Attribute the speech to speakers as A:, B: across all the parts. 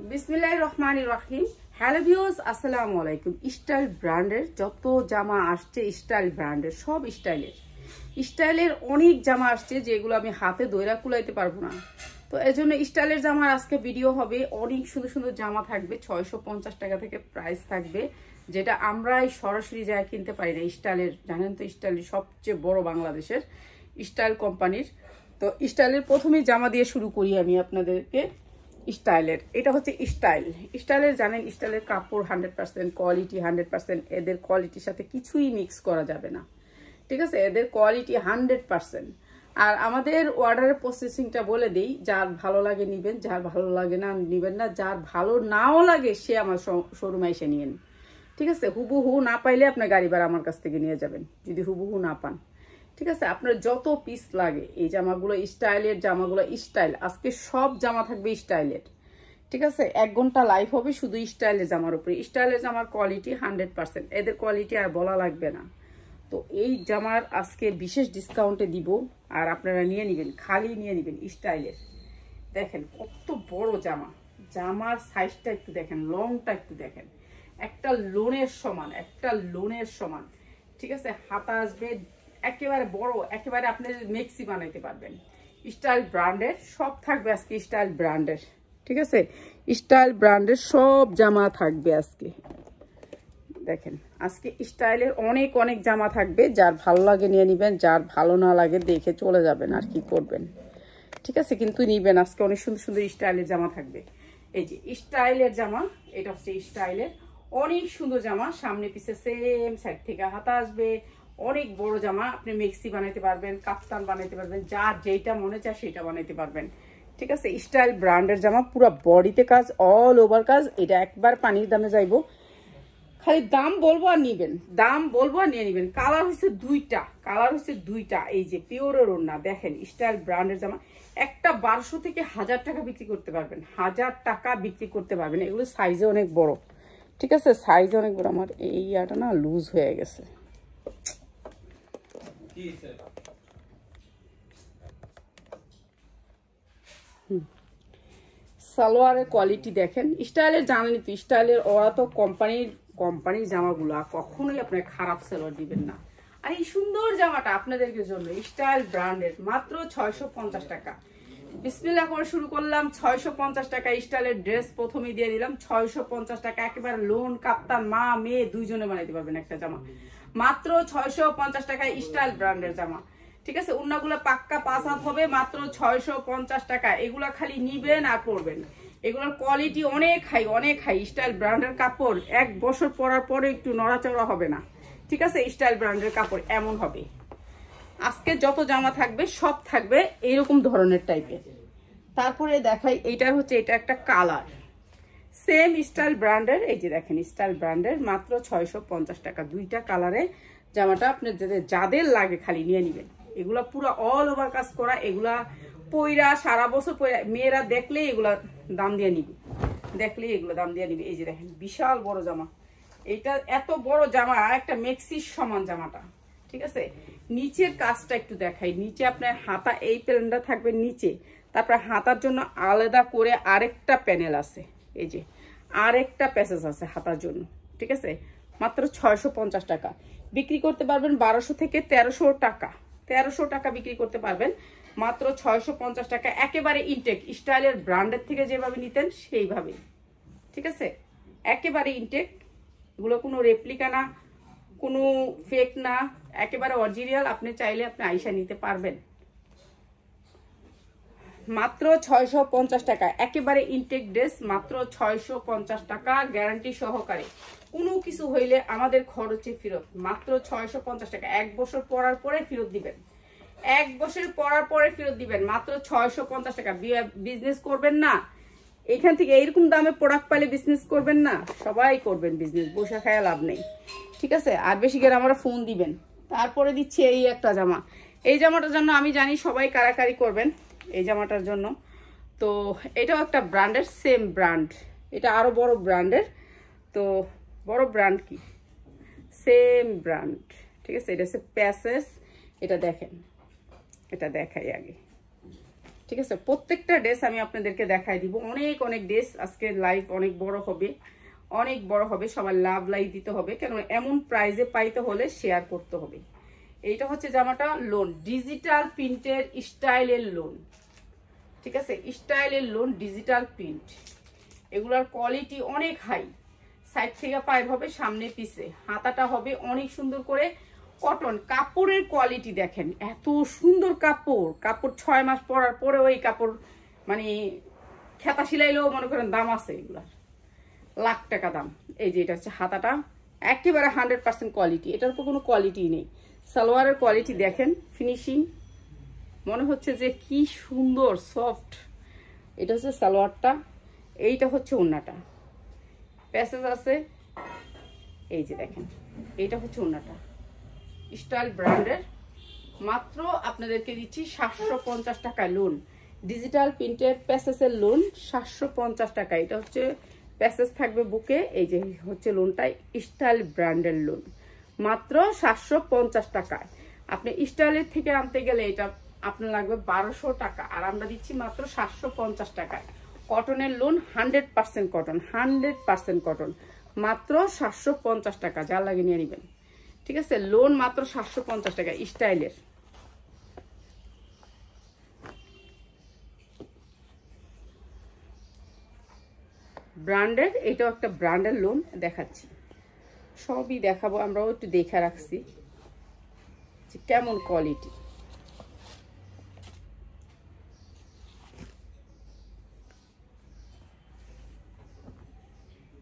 A: বিসমিল্লাহির রহমানির রহিম। Hello viewers, আসসালামু আলাইকুম। স্টাইল ব্র্যান্ডের যত জামা আসছে, স্টাইল ব্র্যান্ডের সব স্টাইলের অনেক জামা আসছে, যেগুলো আমি হাতে দইরা কুলাইতে পারবো না। তো এই জন্য স্টাইলের জামার আজকে ভিডিও হবে। অনেক সুন্দর সুন্দর জামা থাকবে, 650 টাকা থেকে প্রাইস থাকবে, যেটা আমরাই সরাসরি যায় কিনতে পারি না। স্টাইলের জানেন তো, স্টাইলের সবচেয়ে বড় বাংলাদেশের স্টাইল কোম্পানির। তো স্টাইলের প্রথমেই জামা দিয়ে শুরু করি আমি আপনাদেরকে। স্টাইলের এটা হচ্ছে স্টাইলের জানেন, স্টাইলের কাপড় 100%, কোয়ালিটি 100%। এদের কোয়ালিটির সাথে কিছুই মিক্স করা যাবে না, ঠিক আছে? এদের কোয়ালিটি 100%। আর আমাদের অর্ডারের প্রসেসিংটা বলে দিই, যার ভালো লাগে নিবেন, যার ভালো লাগে না নিবেন না। যার ভালো নাও লাগে সে আমার শোরুমে এসে নিয়েন, ঠিক আছে? হুবহু না পাইলে আপনার গাড়ি ভাড়া আমার কাছ থেকে নিয়ে যাবেন, যদি হুবহু না পান, ঠিক আছে? আপনার যত পিস লাগে এই জামাগুলো, স্টাইলের জামাগুলো, স্টাইল আজকে সব জামা থাকবে স্টাইলের, ঠিক আছে? 1 ঘন্টা লাইভ হবে শুধু স্টাইলের জামার উপরে। স্টাইলের জামার কোয়ালিটি 100%, এদের কোয়ালিটি আর বলা লাগবে না। তো এই জামার আজকে বিশেষ ডিসকাউন্টে দিব, আর আপনারা নিয়ে নেবেন, খালি নিয়ে নেবেন স্টাইলের। দেখেন কত বড় জামা, জামার সাইজটা একটু দেখেন, লংটা একটু দেখেন, একটা লোনের সমান, ঠিক আছে? হাতা আসবে একেবারে বড়, একেবারে আপনি মেক্সি বানাইতে পারবেন। স্টাইল ব্র্যান্ডের সব থাকবে আজকে, স্টাইল ব্র্যান্ডের, ঠিক আছে? স্টাইল ব্র্যান্ডের সব জামা থাকবে আজকে। দেখেন আজকে স্টাইলের অনেক জামা থাকবে, যার ভালো লাগে নিয়ে নিবেন, যার ভালো না লাগে দেখে চলে যাবেন, আর কি করবেন, ঠিক আছে? কিন্তু নিবেন, আজকে অনেক সুন্দর সুন্দর স্টাইলের জামা থাকবে। এই যে স্টাইলের জামা, এটা হচ্ছে স্টাইলের অনেক সুন্দর জামা, সামনে পিছে সেম, সাইড থেকে হাতা আসবে, অনেক বড় জামা। আপনি মেক্সি বানাইতে পারবেন, কাপ্তান বানাইতে পারবেন, যার যেটা মনে চায় সেটা বানাইতে পারবেন, ঠিক আছে? স্টাইল ব্র্যান্ডের জামা, পুরো বডিতে কাজ, অল ওভার কাজ। এটা একবার পানির দামে যাইবো, খালি দাম বলবো আর নিবেন, দাম বলবো আর নিয়ে নিবেন। কালার হচ্ছে দুইটা, এই যে পিওরের ওড়না। দেখেন স্টাইল ব্র্যান্ডের জামা, একটা 1200 থেকে 1000 টাকা বিক্রি করতে পারবেন, 1000 টাকা বিক্রি করতে পারবেন। এগুলো সাইজে অনেক বড়, ঠিক আছে? সাইজে অনেক বড়। আমার এই ইয়াটা না লুজ হয়ে গেছে। সালোয়ারের কোয়ালিটি দেখেন, স্টাইলের জানেন তো, স্টাইলের ওরা তো কোম্পানির জামাগুলো কখনোই আপনার খারাপ সালোয়ার দিবেন না। আর এই সুন্দর জামাটা আপনাদেরকে জন্য, স্টাইল ব্র্যান্ডের, মাত্র 650 টাকা। বিসমিল্লাহ করে শুরু করলাম। 650 টাকা স্টাইলের ড্রেস প্রথমেই দিয়ে দিলাম। 650 টাকা একেবারে লোন কাপ্তান, মা মেয়ে দুইজনে বানাইতে পারবেন একটা জামা, মাত্র 650 টাকায় স্টাইল ব্র্যান্ডের জামা, ঠিক আছে? উন্নাগুলো পাক্কা 5 হাত হবে, মাত্র 650 টাকা। এগুলা খালি নিবেন আর পরবেন। এগুলোর কোয়ালিটি অনেক হাই। স্টাইল ব্র্যান্ডের কাপড় 1 বছর পরার পরে একটু নড়াচড়া হবে না, ঠিক আছে? স্টাইল ব্র্যান্ডের কাপড় এমন হবে। আজকে যত জামা থাকবে সব থাকবে এইরকম ধরনের টাইপের। তারপরে দেখাই, এইটার হচ্ছে, এটা একটা কালার, সেম স্টাইল ব্র্যান্ডের। এই যে দেখেন স্টাইল ব্র্যান্ডের, মাত্র 650 টাকা। দুইটা কালারে জামাটা আপনার যাদের লাগে খালি নিয়ে নেবেন। এগুলা পুরো অল ওভার কাজ করা, এগুলা পইরা সারা বছর পইরা মেয়েরা দেখলেই এগুলা দাম দিয়ে নিবে, এই যে দেখেন বিশাল বড় জামা, এটা এত বড় জামা, একটা মেক্সির সমান জামাটা, ঠিক আছে? নিচের কাজটা একটু দেখাই। নিচে আপনার হাতা, এই প্যানেলটা থাকবে নিচে, তারপর হাতার জন্য আলাদা করে আরেকটা প্যানেল আছে, এই যে আরেকটা প্যাসেজ আছে হাতার জন্য, ঠিক আছে? মাত্র 650 টাকা বিক্রি করতে পারবেন। 1200 থেকে 1300 টাকা বিক্রি করতে পারবেন, মাত্র 650 টাকা। একেবারে ইনটেক, স্টাইলের ব্র্যান্ডের থেকে যেভাবে নিতেন সেইভাবে, ঠিক আছে? একেবারে ইনটেক, এগুলো কোনো রেপ্লিকা না, কোনো ফেক না, একেবারে অরিজিনাল। আপনি চাইলে আপনি আইসা নিতে পারবেন, মাত্র 650 টাকা। একেবারে ইনটেক ড্রেস, মাত্র 650 টাকা, গ্যারান্টি সহকারে। কোনো কিছু হইলে আমাদের খরচে ফেরত, মাত্র 650 টাকা। 1 বছর পরার পরে ফেরত দিবেন, 1 বছর পরার পরে ফেরত দিবেন, মাত্র 650 টাকা। বিজনেস করবেন না এখান থেকে, এইরকম দামে প্রোডাক্ট পাইলে বিজনেস করবেন না? সবাই করবেন বিজনেস, বসে খায়া লাভ নেই, ঠিক আছে? আর বেশি করে আমরা ফোন দিবেন। তারপরে দিচ্ছি এই একটা জামা। এই জামাটার জন্য আমি জানি সবাই কারাকারি করবেন এই জামাটার জন্য। তো এটাও একটা ব্র্যান্ডের, সেম ব্র্যান্ড, এটা আরো বড় ব্র্যান্ডের। তো বড় ব্র্যান্ড কি, সেম ব্র্যান্ড, ঠিক আছে? এটা হচ্ছে প্যাসেজ। এটা দেখেন, এটা দেখাই আগে, ঠিক আছে, প্রত্যেকটা ড্রেস আমি আপনাদেরকে দেখাই দিব। অনেক অনেক ড্রেস, আজকে লাইভ অনেক বড় হবে, অনেক বড় হবে, সবার লাভ লাইভ দিতে হবে, কেন এমন প্রাইজে পাইতে হলে শেয়ার করতে হবে। এইটা হচ্ছে জামাটা লোন, ডিজিটাল প্রিন্টের স্টাইলের লোন, ঠিক আছে, স্টাইলের লোন, ডিজিটাল প্রিন্ট। এগুলার কোয়ালিটি অনেক হাই, সাইড থেকে পাইপ হবে, সামনে পিছে হাতাটা হবে অনেক সুন্দর করে কটন। কাপড়ের কোয়ালিটি দেখেন, এত সুন্দর কাপড়, কাপড় 6 মাস পরার পরেও এই কাপড় মানে খেতা সিলাইলেও মনে করেন দাম আছে, এগুলার লাখ টাকা দাম। এই যে এটা হচ্ছে হাতাটা, একেবারে 100% কোয়ালিটি, এটার উপর কোনো কোয়ালিটি নেই। সালোয়ারের কোয়ালিটি দেখেন, ফিনিশিং মনে হচ্ছে যে কি সুন্দর সফট। এটা হচ্ছে সালোয়ারটা, এইটা হচ্ছে ওড়নাটা, প্যাসেজ আছে, এই যে দেখেন, এইটা হচ্ছে ওড়নাটা, স্টাইল ব্র্যান্ডের। মাত্র আপনাদেরকে দিচ্ছি 750 টাকায় লোন, ডিজিটাল প্রিন্টের প্যাসেজের লোন 750 টাকা। এটা হচ্ছে প্যাসেজ থাকবে বুকে, এই যে হচ্ছে লোনটা, স্টাইল ব্র্যান্ডের লোন, মাত্র 750 টাকায়। আপনি স্টাইলের থেকে আনতে গেলে এটা আপনার লাগবে 1200 টাকা, আর আমরা দিচ্ছি মাত্র 750 টাকায়। কটনের লোন, 100% কটন, 100% কটন, মাত্র 750 টাকা, যা লাগে নিয়ে নেবেন, ঠিক আছে। লোন মাত্র 750 টাকা, স্টাইলের। ব্র্যান্ডের, এটাও একটা ব্র্যান্ডের লোন দেখাচ্ছি, সবই দেখাবো, আমরাও একটু দেখে রাখছি যে কেমন কোয়ালিটি।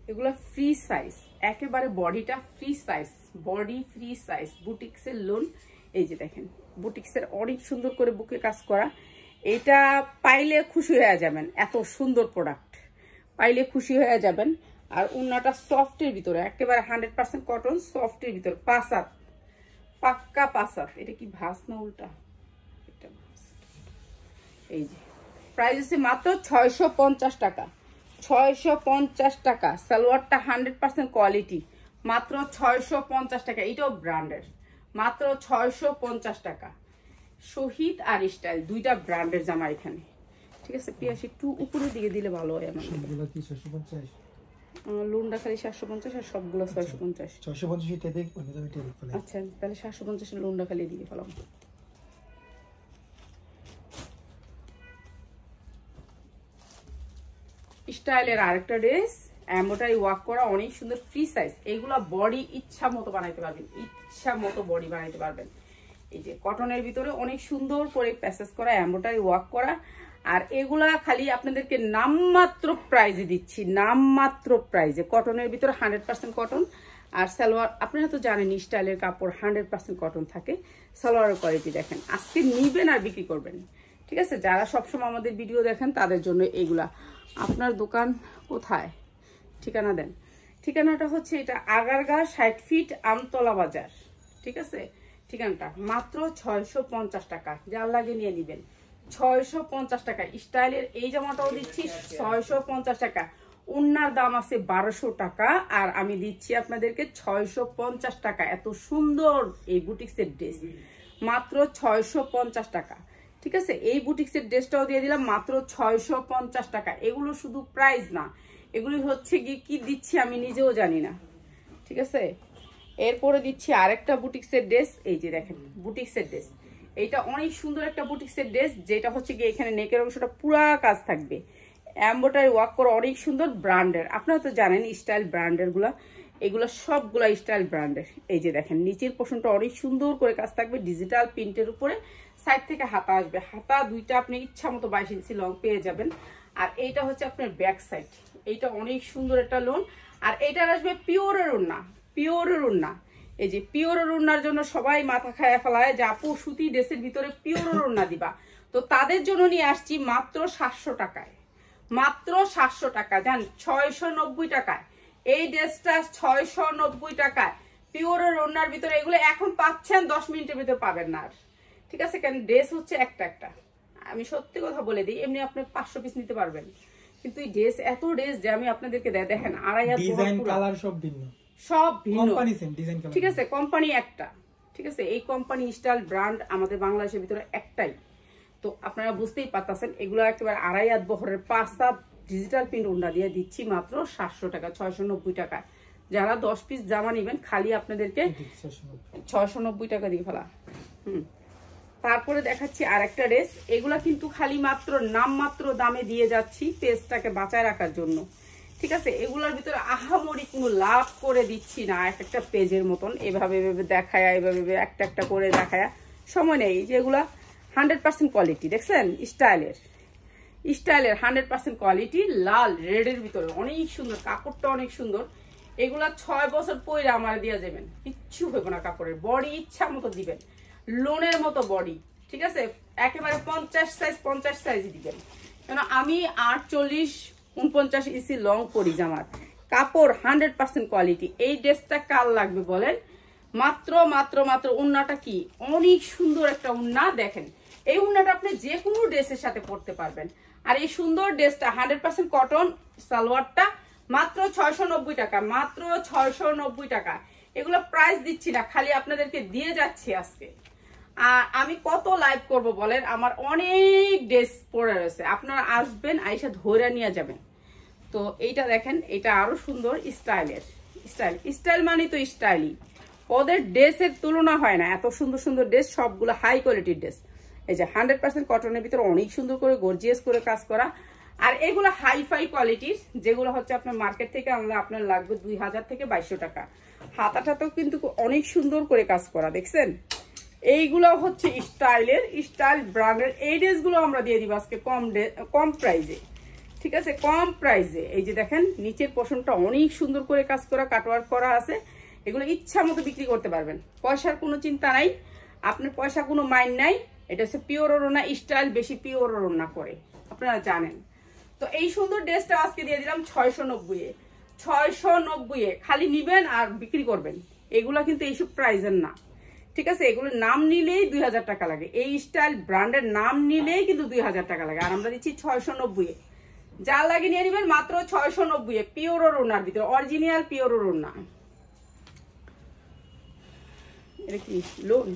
A: এগুলো ফ্রি সাইজ, একেবারে বডিটা free size, body free size, বুটিক্সের লোন। এই যে দেখেন, বুটিক্সের অনেক সুন্দর করে বুকে কাজ করা, এটা পাইলে খুশি হয়ে যাবেন, এত সুন্দর প্রোডাক্ট পাইলে খুশি হয়ে যাবেন। আর ওড়নাটা সফটের ভিতরে, একেবারে 100% কটন, সফটের ভিতরে, পাসাত, পাক্কা পাসাত। এটা কি ভাঁজ না উল্টা? এই যে প্রাইস আছে মাত্র 650 টাকা, 650 টাকা। সালোয়ারটা 100% কোয়ালিটি, মাত্র 650 টাকা। এটাও ব্র্যান্ডের, মাত্র 650 টাকা। শহীদ আর স্টাইল দুইটা ব্র্যান্ডের জামা এখানে, ঠিক আছে। পিয়াস একটু উপরের দিকে দিলে ভালো হয় আমার। লোনটা খালি 750 আর সবগুলো 650। আচ্ছা, তাহলে 750 লোনটা খালি দিয়ে ফেলাম। স্টাইলের আরেকটা ড্রেস, এমব্রয়ডারি ওয়ার্ক করা, অনেক সুন্দর, ফ্রি সাইজ। এইগুলা বডি ইচ্ছা মতো বানাইতে পারবেন, ইচ্ছা মতো বডি বানাইতে পারবেন। এই যে কটনের ভিতরে অনেক সুন্দর করে প্যাসেজ করা, এমব্রয়ডারি ওয়ার্ক করা। আর এগুলা খালি আপনাদেরকে নামমাত্র প্রাইজে দিচ্ছি, নামমাত্র প্রাইজে। কটনের ভিতরে 100% কটন। আর সালোয়ার আপনারা তো জানেন স্টাইলের কাপড় 100% কটন থাকে। সালোয়ারের কোয়ালিটি দেখেন, আজকে নিবেন আর বিক্রি করবেন, ঠিক আছে। যারা সবসময় আমাদের ভিডিও দেখেন তাদের জন্য এগুলা। আপনার দোকান কোথায়, ঠিকানা দেন। ঠিকানাটা হচ্ছে এটা আগারগাঁ 60 ফিট আমতলা বাজার, ঠিক আছে। ঠিকানাটা মাত্র 650 টাকা, যার লাগে নিয়ে নিবেন, 650 টাকা। স্টাইলের এই জামাটাও দিচ্ছি 650 টাকা। ওড়নার দাম আছে 1200 টাকা, আর আমি দিচ্ছি আপনাদেরকে 650 টাকা। এত সুন্দর এই বুটিক্সের ড্রেস মাত্র 650 টাকা, ঠিক আছে। এই বুটিক্সের ড্রেসটাও দিয়ে দিলাম মাত্র 650 টাকা। এগুলো শুধু প্রাইস না, এগুলি হচ্ছে কি দিচ্ছি আমি নিজেও জানি না, ঠিক আছে। এরপরে দিচ্ছি আরেকটা বুটিক্সের ড্রেস, এই যে দেখেন বুটিক্সের ড্রেস। এইটা অনেক সুন্দর একটা বুটিক্সের ড্রেস, যেটা হচ্ছে কি এখানে নেকের অংশটা পুরা কাজ থাকবে, এমব্রয়ডারি ওয়ার্ক করা, অনেক সুন্দর, ব্র্যান্ডের। আপনারা তো জানেন স্টাইল ব্র্যান্ডের গুলা, এগুলো সবগুলা স্টাইল ব্র্যান্ডের। এই যে দেখেন নিচের পোর্শনটা অনেক সুন্দর করে কাজ থাকবে, ডিজিটাল প্রিন্টের উপরে। সাইড থেকে হাতা আসবে, হাতা দুইটা আপনি ইচ্ছা মতো 22 ইঞ্চি লং পেয়ে যাবেন। আর এইটা হচ্ছে আপনার ব্যাক সাইড, এইটা অনেক সুন্দর একটা লোন। আর এইটার আসবে পিওরের ওড়না, পিওরের ওড়না। এই যে পিওরের ওড়নার জন্য সবাই মাথা খায়া ফেলায় যে আপু সুতি ড্রেসের ভিতরে পিওরের ওড়না দিবা, তো তাদের জন্য নিয়ে আসছি মাত্র 700 টাকায়, মাত্র 700 টাকা। জান 690 টাকায় এই ড্রেসটা, 690 টাকায় পিওরের ওড়নার ভিতরে। এগুলো এখন পাচ্ছেন 10 মিনিটের ভিতর পাবেন না আর, ঠিক আছে। কারণ ড্রেস হচ্ছে একটা একটা, আমি সত্যি কথা বলে দিই, এমনি আপনি 500 পিস নিতে পারবেন, কিন্তু এই ড্রেস এত ড্রেস যে আমি আপনাদেরকে দেখেন 2.5
B: ডিজাইন কালার সব ভিন্ন,
A: সব ভিন্ন,
B: কোম্পানি সেম ডিজাইন কালার,
A: ঠিক আছে। কোম্পানি একটা, ঠিক আছে। এই কোম্পানি স্টাইল ব্র্যান্ড আমাদের বাংলাদেশের ভিতরে একটাই, তো আপনারা বুঝতেই পারতেছেন এগুলো একেবারে 2.5 বহরের 5 ডিজিটাল প্রিন্ট ওড়না দিয়ে দিচ্ছি মাত্র 700 টাকা, 690 টাকা। যারা 10 পিস জামা নেবেন খালি আপনাদেরকে 690 টাকা দিয়ে ফেলা। তারপরে দেখাচ্ছি আরেকটা ড্রেস, এগুলা কিন্তু খালি মাত্র নামমাত্র দামে দিয়ে যাচ্ছি পেজটাকে বাঁচায় রাখার জন্য, ঠিক আছে? এগুলোর ভিতরে আহামরি কোনো লাভ করে দিচ্ছি না, এক একটা পেজের মতন এভাবে দেখায়, এভাবে একটা একটা করে দেখায় সময় নেই। যেগুলা 100% কোয়ালিটি, দেখছেন স্টাইলের 100% কোয়ালিটি, লাল রেডের ভিতরে অনেক সুন্দর, কাপড়টা অনেক সুন্দর। এগুলা 6 বছর পরে আমার দিয়ে যাবেন, কিচ্ছু হইব না কাপড়ের। বডি ইচ্ছা মতো দিবেন, লোনের মতো বডি, ঠিক আছে? একেবারে 50 সাইজ দিবেন, কেন আমি 48-49 ইঞ্চি লং পরি জামার। কাপড় 100% কোয়ালিটি। এই ড্রেসটা কার লাগবে বলেন? মাত্র মাত্র মাত্র উন্নাটা কি অনেক সুন্দর একটা উন্না, দেখেন এই উন্নাটা আপনি যে কোনো ড্রেসের সাথে পরতে পারবেন। আর এই সুন্দর ড্রেসটা 100% কটন, সালোয়ারটা মাত্র 690 টাকা, মাত্র 690 টাকা। এগুলো প্রাইস দিচ্ছি না, খালি আপনাদেরকে দিয়ে যাচ্ছি আজকে। আর আমি কত লাইভ করব বলেন, আমার অনেক ড্রেস পরে রয়েছে, আপনারা আসবেন আইসা ধরে নিয়ে যাবেন। তো এইটা দেখেন, এটা আরো সুন্দর স্টাইলের। স্টাইল মানে তো স্টাইলই, ওদের ড্রেসের তুলনা হয় না। এত সুন্দর সুন্দর ড্রেস, সবগুলো হাই কোয়ালিটির ড্রেস। এই যে 100% কটনের ভিতরে অনেক সুন্দর করে গর্জিয়াস করে কাজ করা। আর এগুলো হাইফাই কোয়ালিটির, যেগুলো হচ্ছে আপনার মার্কেট থেকে আনলে আপনার লাগবে 2000 থেকে 2200 টাকা। হাতাটাতেও কিন্তু অনেক সুন্দর করে কাজ করা, দেখছেন? এইগুলো হচ্ছে স্টাইল ব্র্যান্ডের। এই ড্রেসগুলো আমরা দিয়ে দিব আজকে কম প্রাইজে, ঠিক আছে? কম প্রাইজে। এই যে দেখেন নিচের পোর্শনটা অনেক সুন্দর করে কাজ করা, কাটওয়ার্ক করা আছে। এগুলো ইচ্ছা মতো বিক্রি করতে পারবেন, পয়সার কোনো চিন্তা নাই, আপনার পয়সা কোনো মাইন্ড নাই। এটা হচ্ছে পিওর ওড়না স্টাইল, বেশি পিওর ওড়না করে, আপনারা জানেন। তো এই সুন্দর ড্রেসটা আজকে দিয়ে দিলাম 690 খালি নিবেন আর বিক্রি করবেন। এগুলা কিন্তু এইসব প্রাইজের না, ঠিক আছে? এগুলোর নাম নিলেই 2000 টাকা লাগে, এই স্টাইল ব্র্যান্ডের নাম নিলেই কিন্তু 2000 টাকা লাগে। আর আমরা দিচ্ছি 690, যা লাগে নিয়ে নিবেন মাত্র 690। পিওর ওড়নার ভিতরে অরিজিনাল পিওর ওড়না। এটা কি লোন?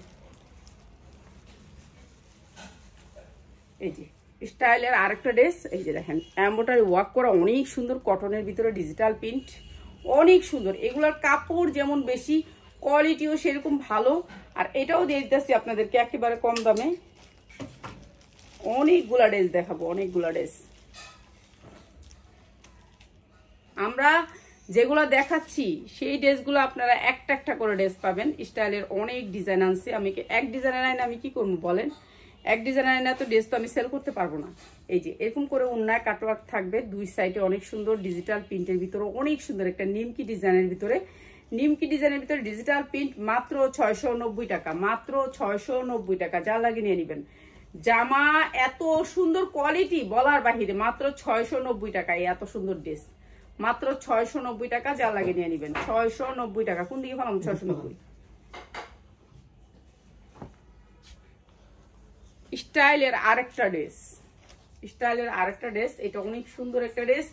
A: এই যে স্টাইলের আরেকটা ড্রেস, এই যে দেখেন এমব্রয়ডারি ওয়ার্ক করা, অনেক সুন্দর, কটনের ভিতরে ডিজিটাল প্রিন্ট, অনেক সুন্দর। এগুলোর কাপড় যেমন বেশি, কোয়ালিটিও সেরকম ভালো। আর এটাও দিয়ে দিতেছি আপনাদেরকে একেবারে কম দামে। অনেকগুলা ড্রেস দেখাবো, অনেকগুলা ড্রেস। আমরা যেগুলো দেখাচ্ছি সেই ড্রেসগুলো আপনারা একটা একটা করে ড্রেস পাবেন। স্টাইলের অনেক ডিজাইন আনছি, আমি এক ডিজাইনের আইনে আমি কি করবো বলেন? এক ডিজাইনের আইনে তো ড্রেস তো আমি সেল করতে পারবো না। এই যে এরকম করে উন্নায় কাটওয়ার্ক থাকবে, দুই সাইডে অনেক সুন্দর ডিজিটাল প্রিন্টের ভিতরে অনেক সুন্দর একটা নিমকি ডিজাইনের ভিতরে ডিজিটাল প্রিন্ট, মাত্র 690 টাকা, মাত্র 690 টাকা। যা লাগে নিয়ে নেবেন। জামা এত সুন্দর কোয়ালিটি বলার বাহিরে, মাত্র 690 টাকা। এত সুন্দর ড্রেস মাত্র 690 টাকা, যা লাগে নিয়ে নেবেন। 690 টাকা। কোন দিকে ফেলাম? 690। স্টাইলের আরেকটা ড্রেস, এটা অনেক সুন্দর একটা ড্রেস।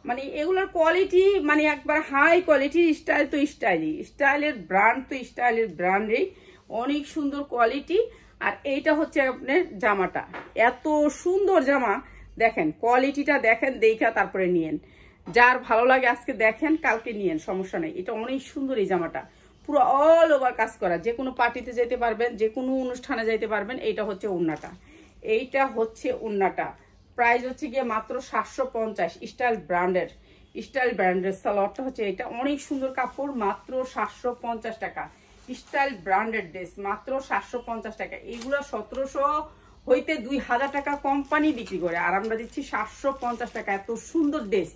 A: মানে এগুলোর কোয়ালিটি মানে একবার হাই কোয়ালিটি। স্টাইল তো স্টাইলের ব্র্যান্ড তো স্টাইলের ব্র্যান্ডেই অনেক সুন্দর কোয়ালিটি। আর এইটা হচ্ছে আপনার জামাটা, এত সুন্দর জামা, দেখেন কোয়ালিটিটা দেখেন, দেখা তারপরে নিয়েন। যার ভালো লাগে আজকে দেখেন, কালকে নিয়েন, সমস্যা নেই। এটা অনেক সুন্দর এই জামাটা, পুরো অল ওভার কাজ করা, যে কোনো পার্টিতে যেতে পারবেন, যে কোনো অনুষ্ঠানে যাইতে পারবেন। এইটা হচ্ছে ওড়নাটা, প্রাইস হচ্ছে গিয়ে মাত্র 750। স্টাইল ব্র্যান্ডের সালোয়ারটা হচ্ছে এটা, অনেক সুন্দর কাপড়, মাত্র 750 টাকা। স্টাইল ব্র্যান্ডেড ড্রেস মাত্র 750 টাকা। এইগুলো 1700 হইতে 2000 টাকা কোম্পানি বিক্রি করে, আর আমরা দিচ্ছি 750 টাকা। এত সুন্দর ড্রেস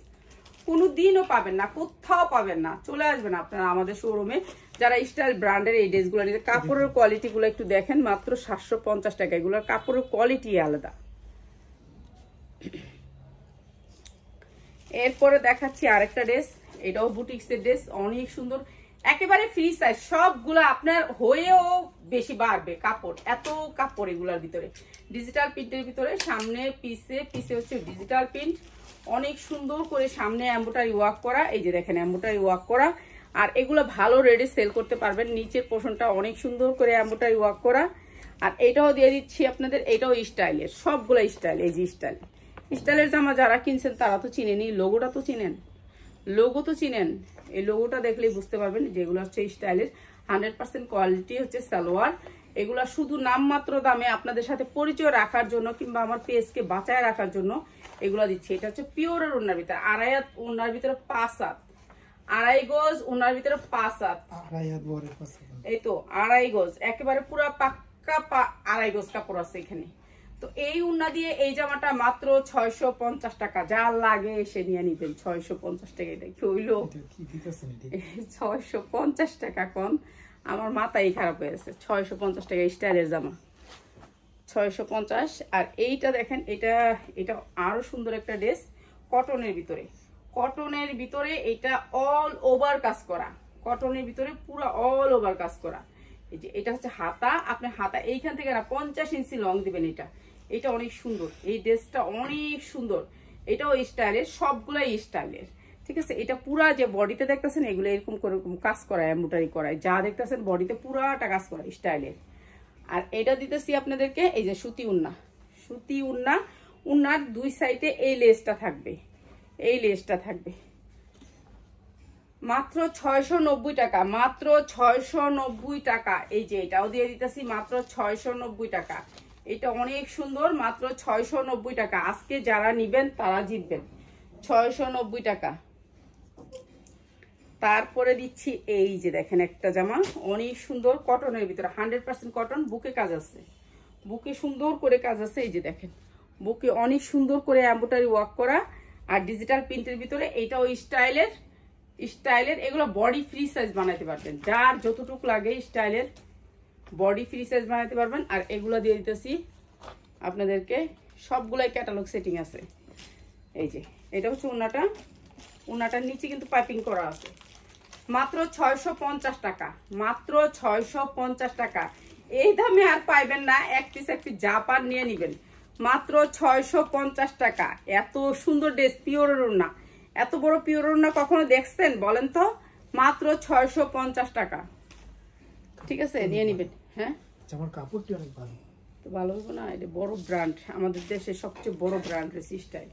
A: কোনোদিনও পাবেন না, কোথাও পাবেন না। চলে আসবেন আপনারা আমাদের শোরুমে, যারা স্টাইল ব্র্যান্ডের এই ড্রেসগুলো নিতে। কাপড়ের কোয়ালিটিগুলো একটু দেখেন, মাত্র 750 টাকা। এগুলোর কাপড়ের কোয়ালিটি আলাদা। এরপরে দেখাচ্ছি আরেকটা ড্রেস, এটাও বুটিক্সের ড্রেস, অনেক সুন্দর, একেবারে ফ্রি সাইজ। সবগুলা আপনার হয়েও বেশি বাড়বে কাপড়, এত কাপড় এগুলার ভিতরে। ডিজিটাল প্রিন্টের ভিতরে, সামনে পিছে হচ্ছে ডিজিটাল প্রিন্ট, অনেক সুন্দর করে সামনে এমব্রয়ডারি ওয়ার্ক করা। এই যে দেখেন এমব্রয়ডারি ওয়ার্ক করা। আর এগুলো ভালো রেটে সেল করতে পারবেন। নিচের পোর্শনটা অনেক সুন্দর করে এমব্রয়ডারি ওয়ার্ক করা। আর এটাও দিয়ে দিচ্ছি আপনাদের, এটাও স্টাইলের, সবগুলো স্টাইল। এই যে স্টাইলের জামা যারা কিনছেন তারা তো চিনেনি, লোগোটা তো চিনেন, লোগো তো চিনেন। এই লোগোটা দেখলেই বুঝতে পারবেন যেগুলো হচ্ছে স্টাইলের। 100% কোয়ালিটি হচ্ছে সালোয়ার। এগুলা শুধু নামমাত্র দামে আপনাদের সাথে পরিচয় রাখার জন্য কিংবা আমার পেজকে বাঁচায় রাখার জন্য এগুলা দিচ্ছি। এটা হচ্ছে পিওরের ওড়নার ভিতরে, আড়াই হাত ওড়নার ভিতরে 5 হাত, আড়াই গজ ওড়নার ভিতরে 5 হাত, এই তো আড়াই গজ, একেবারে পুরো পাক্কা আড়াই গজ কাপড় আছে এখানে। তো এই ওড়না দিয়ে এই জামাটা মাত্র 650 টাকা। যা লাগে এসে নিয়ে নিবেন। 650 টাকা। এটা কি হইলো? 650 টাকা কম? আমার মাথাই খারাপ হয়ে গেছে। 650 টাকা স্টাইলের জামা, 650। আর এইটা দেখেন, এটা আরো সুন্দর একটা ড্রেস, কটনের ভিতরে। কটনের ভিতরে এটা অল ওভার কাজ করা, কটনের ভিতরে পুরো অল ওভার কাজ করা। এই যে এটা হচ্ছে হাতা, আপনি হাতা এইখান থেকে না 50 ইঞ্চি লং দিবেন। এটা অনেক সুন্দর, এই ড্রেসটা অনেক সুন্দর। এটাও স্টাইলের, সবগুলাই স্টাইলের, ঠিক আছে। এটা পুরা যে বডিতে দেখতেছেন এগুলো এরকম করে কাজ করা, এমব্রয়ডারি করায়, যা দেখতেছেন বডিতে পুরাটা কাজ করা স্টাইলের। আর এটা দিতেছি আপনাদেরকে এই যে সুতি উন্না, সুতি উন্না। উন্নার দুই সাইডে এই লেসটা থাকবে, এই লেসটা থাকবে। মাত্র 690 টাকা, মাত্র 690 টাকা। এই যে এটাও দিয়ে দিতেছি মাত্র 690 টাকা। এটা অনেক সুন্দর, মাত্র 690 টাকা। আজকে যারা নিবেন তারা জিতবেন। 690 টাকা। তারপরে দিচ্ছি এই যে দেখেন একটা জামা, অনেক সুন্দর, কটনের ভিতরে, 100% কটন, বুকে কাজ আছে, বুকে সুন্দর করে কাজ আছে। এই যে দেখেন বুকে অনেক সুন্দর করে এমব্রয়ডারি ওয়ার্ক করা আর ডিজিটাল প্রিন্টের ভিতরে। এটাও স্টাইলের, স্টাইলের। এগুলো বডি ফ্রি সাইজ বানাতে পারবেন, যার যতটুকু লাগে স্টাইলের বডি ফ্রি সাইজ বানাতে পারবেন। আর এগুলো দিয়ে দিতেছি আপনাদেরকে, সবগুলাই ক্যাটালগ সেটিং আছে। এই যে এটা হচ্ছে ওড়নাটা, ওড়নাটার নিচে কিন্তু পাইপিং করা আছে। মাত্র 650 টাকা, মাত্র 650 টাকা। এই দামে আর পাইবেন না, এক পিস জাপান নিয়ে নিবেন। মাত্র 650 টাকা। এত সুন্দর ড্রেস, পিওরের ওড়না, এত বড় পিওর ওড়না কখনো দেখছেন বলেন তো? মাত্র 650 টাকা, ঠিক আছে, নিয়ে নিবেন। হ্যাঁ,
B: আমার কাপড়টি অনেক ভালো,
A: তো ভালো হবে না? এটা বড় ব্র্যান্ড, আমাদের দেশের সবচেয়ে বড় ব্র্যান্ড স্টাইল।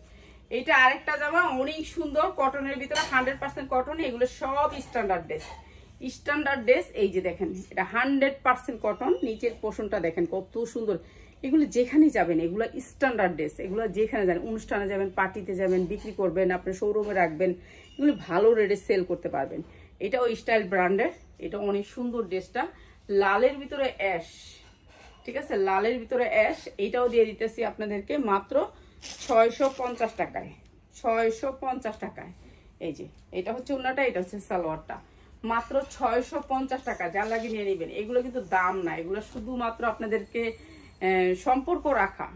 A: এইটা আরেকটা জামা, অনেক সুন্দর, কটনের ভিতরে, 100% কটন। এগুলো সব স্ট্যান্ডার্ড ড্রেস, স্ট্যান্ডার্ড ড্রেস। এই যে দেখেন এটা 100% কটন, নিচের পোর্শনটা দেখেন কত সুন্দর। এগুলো যেখানে যাবেন এগুলো স্ট্যান্ডার্ড ড্রেস, এগুলো যেখানে যাবেন, অনুষ্ঠানে যাবেন, পার্টিতে যাবেন, বিক্রি করবেন, আপনি শোরুমে রাখবেন, এগুলো ভালো রেটে সেল করতে পারবেন। এটাও স্টাইল ব্র্যান্ডের, এটা অনেক সুন্দর ড্রেসটা, লালের ভিতরে অ্যাশ, ঠিক আছে, লালের ভিতরে অ্যাশ। এইটাও দিয়ে দিতেছি আপনাদেরকে মাত্র 650 টাকায়, 650 টাকায়। এই যে এটা হচ্ছে ওড়নাটা, এটা হচ্ছে সালোয়ারটা, মাত্র 650 টাকা। যা লাগে নিয়ে নেবেন। এগুলো কিন্তু দাম না, এগুলো শুধুমাত্র আপনাদেরকে সম্পর্ক রাখা,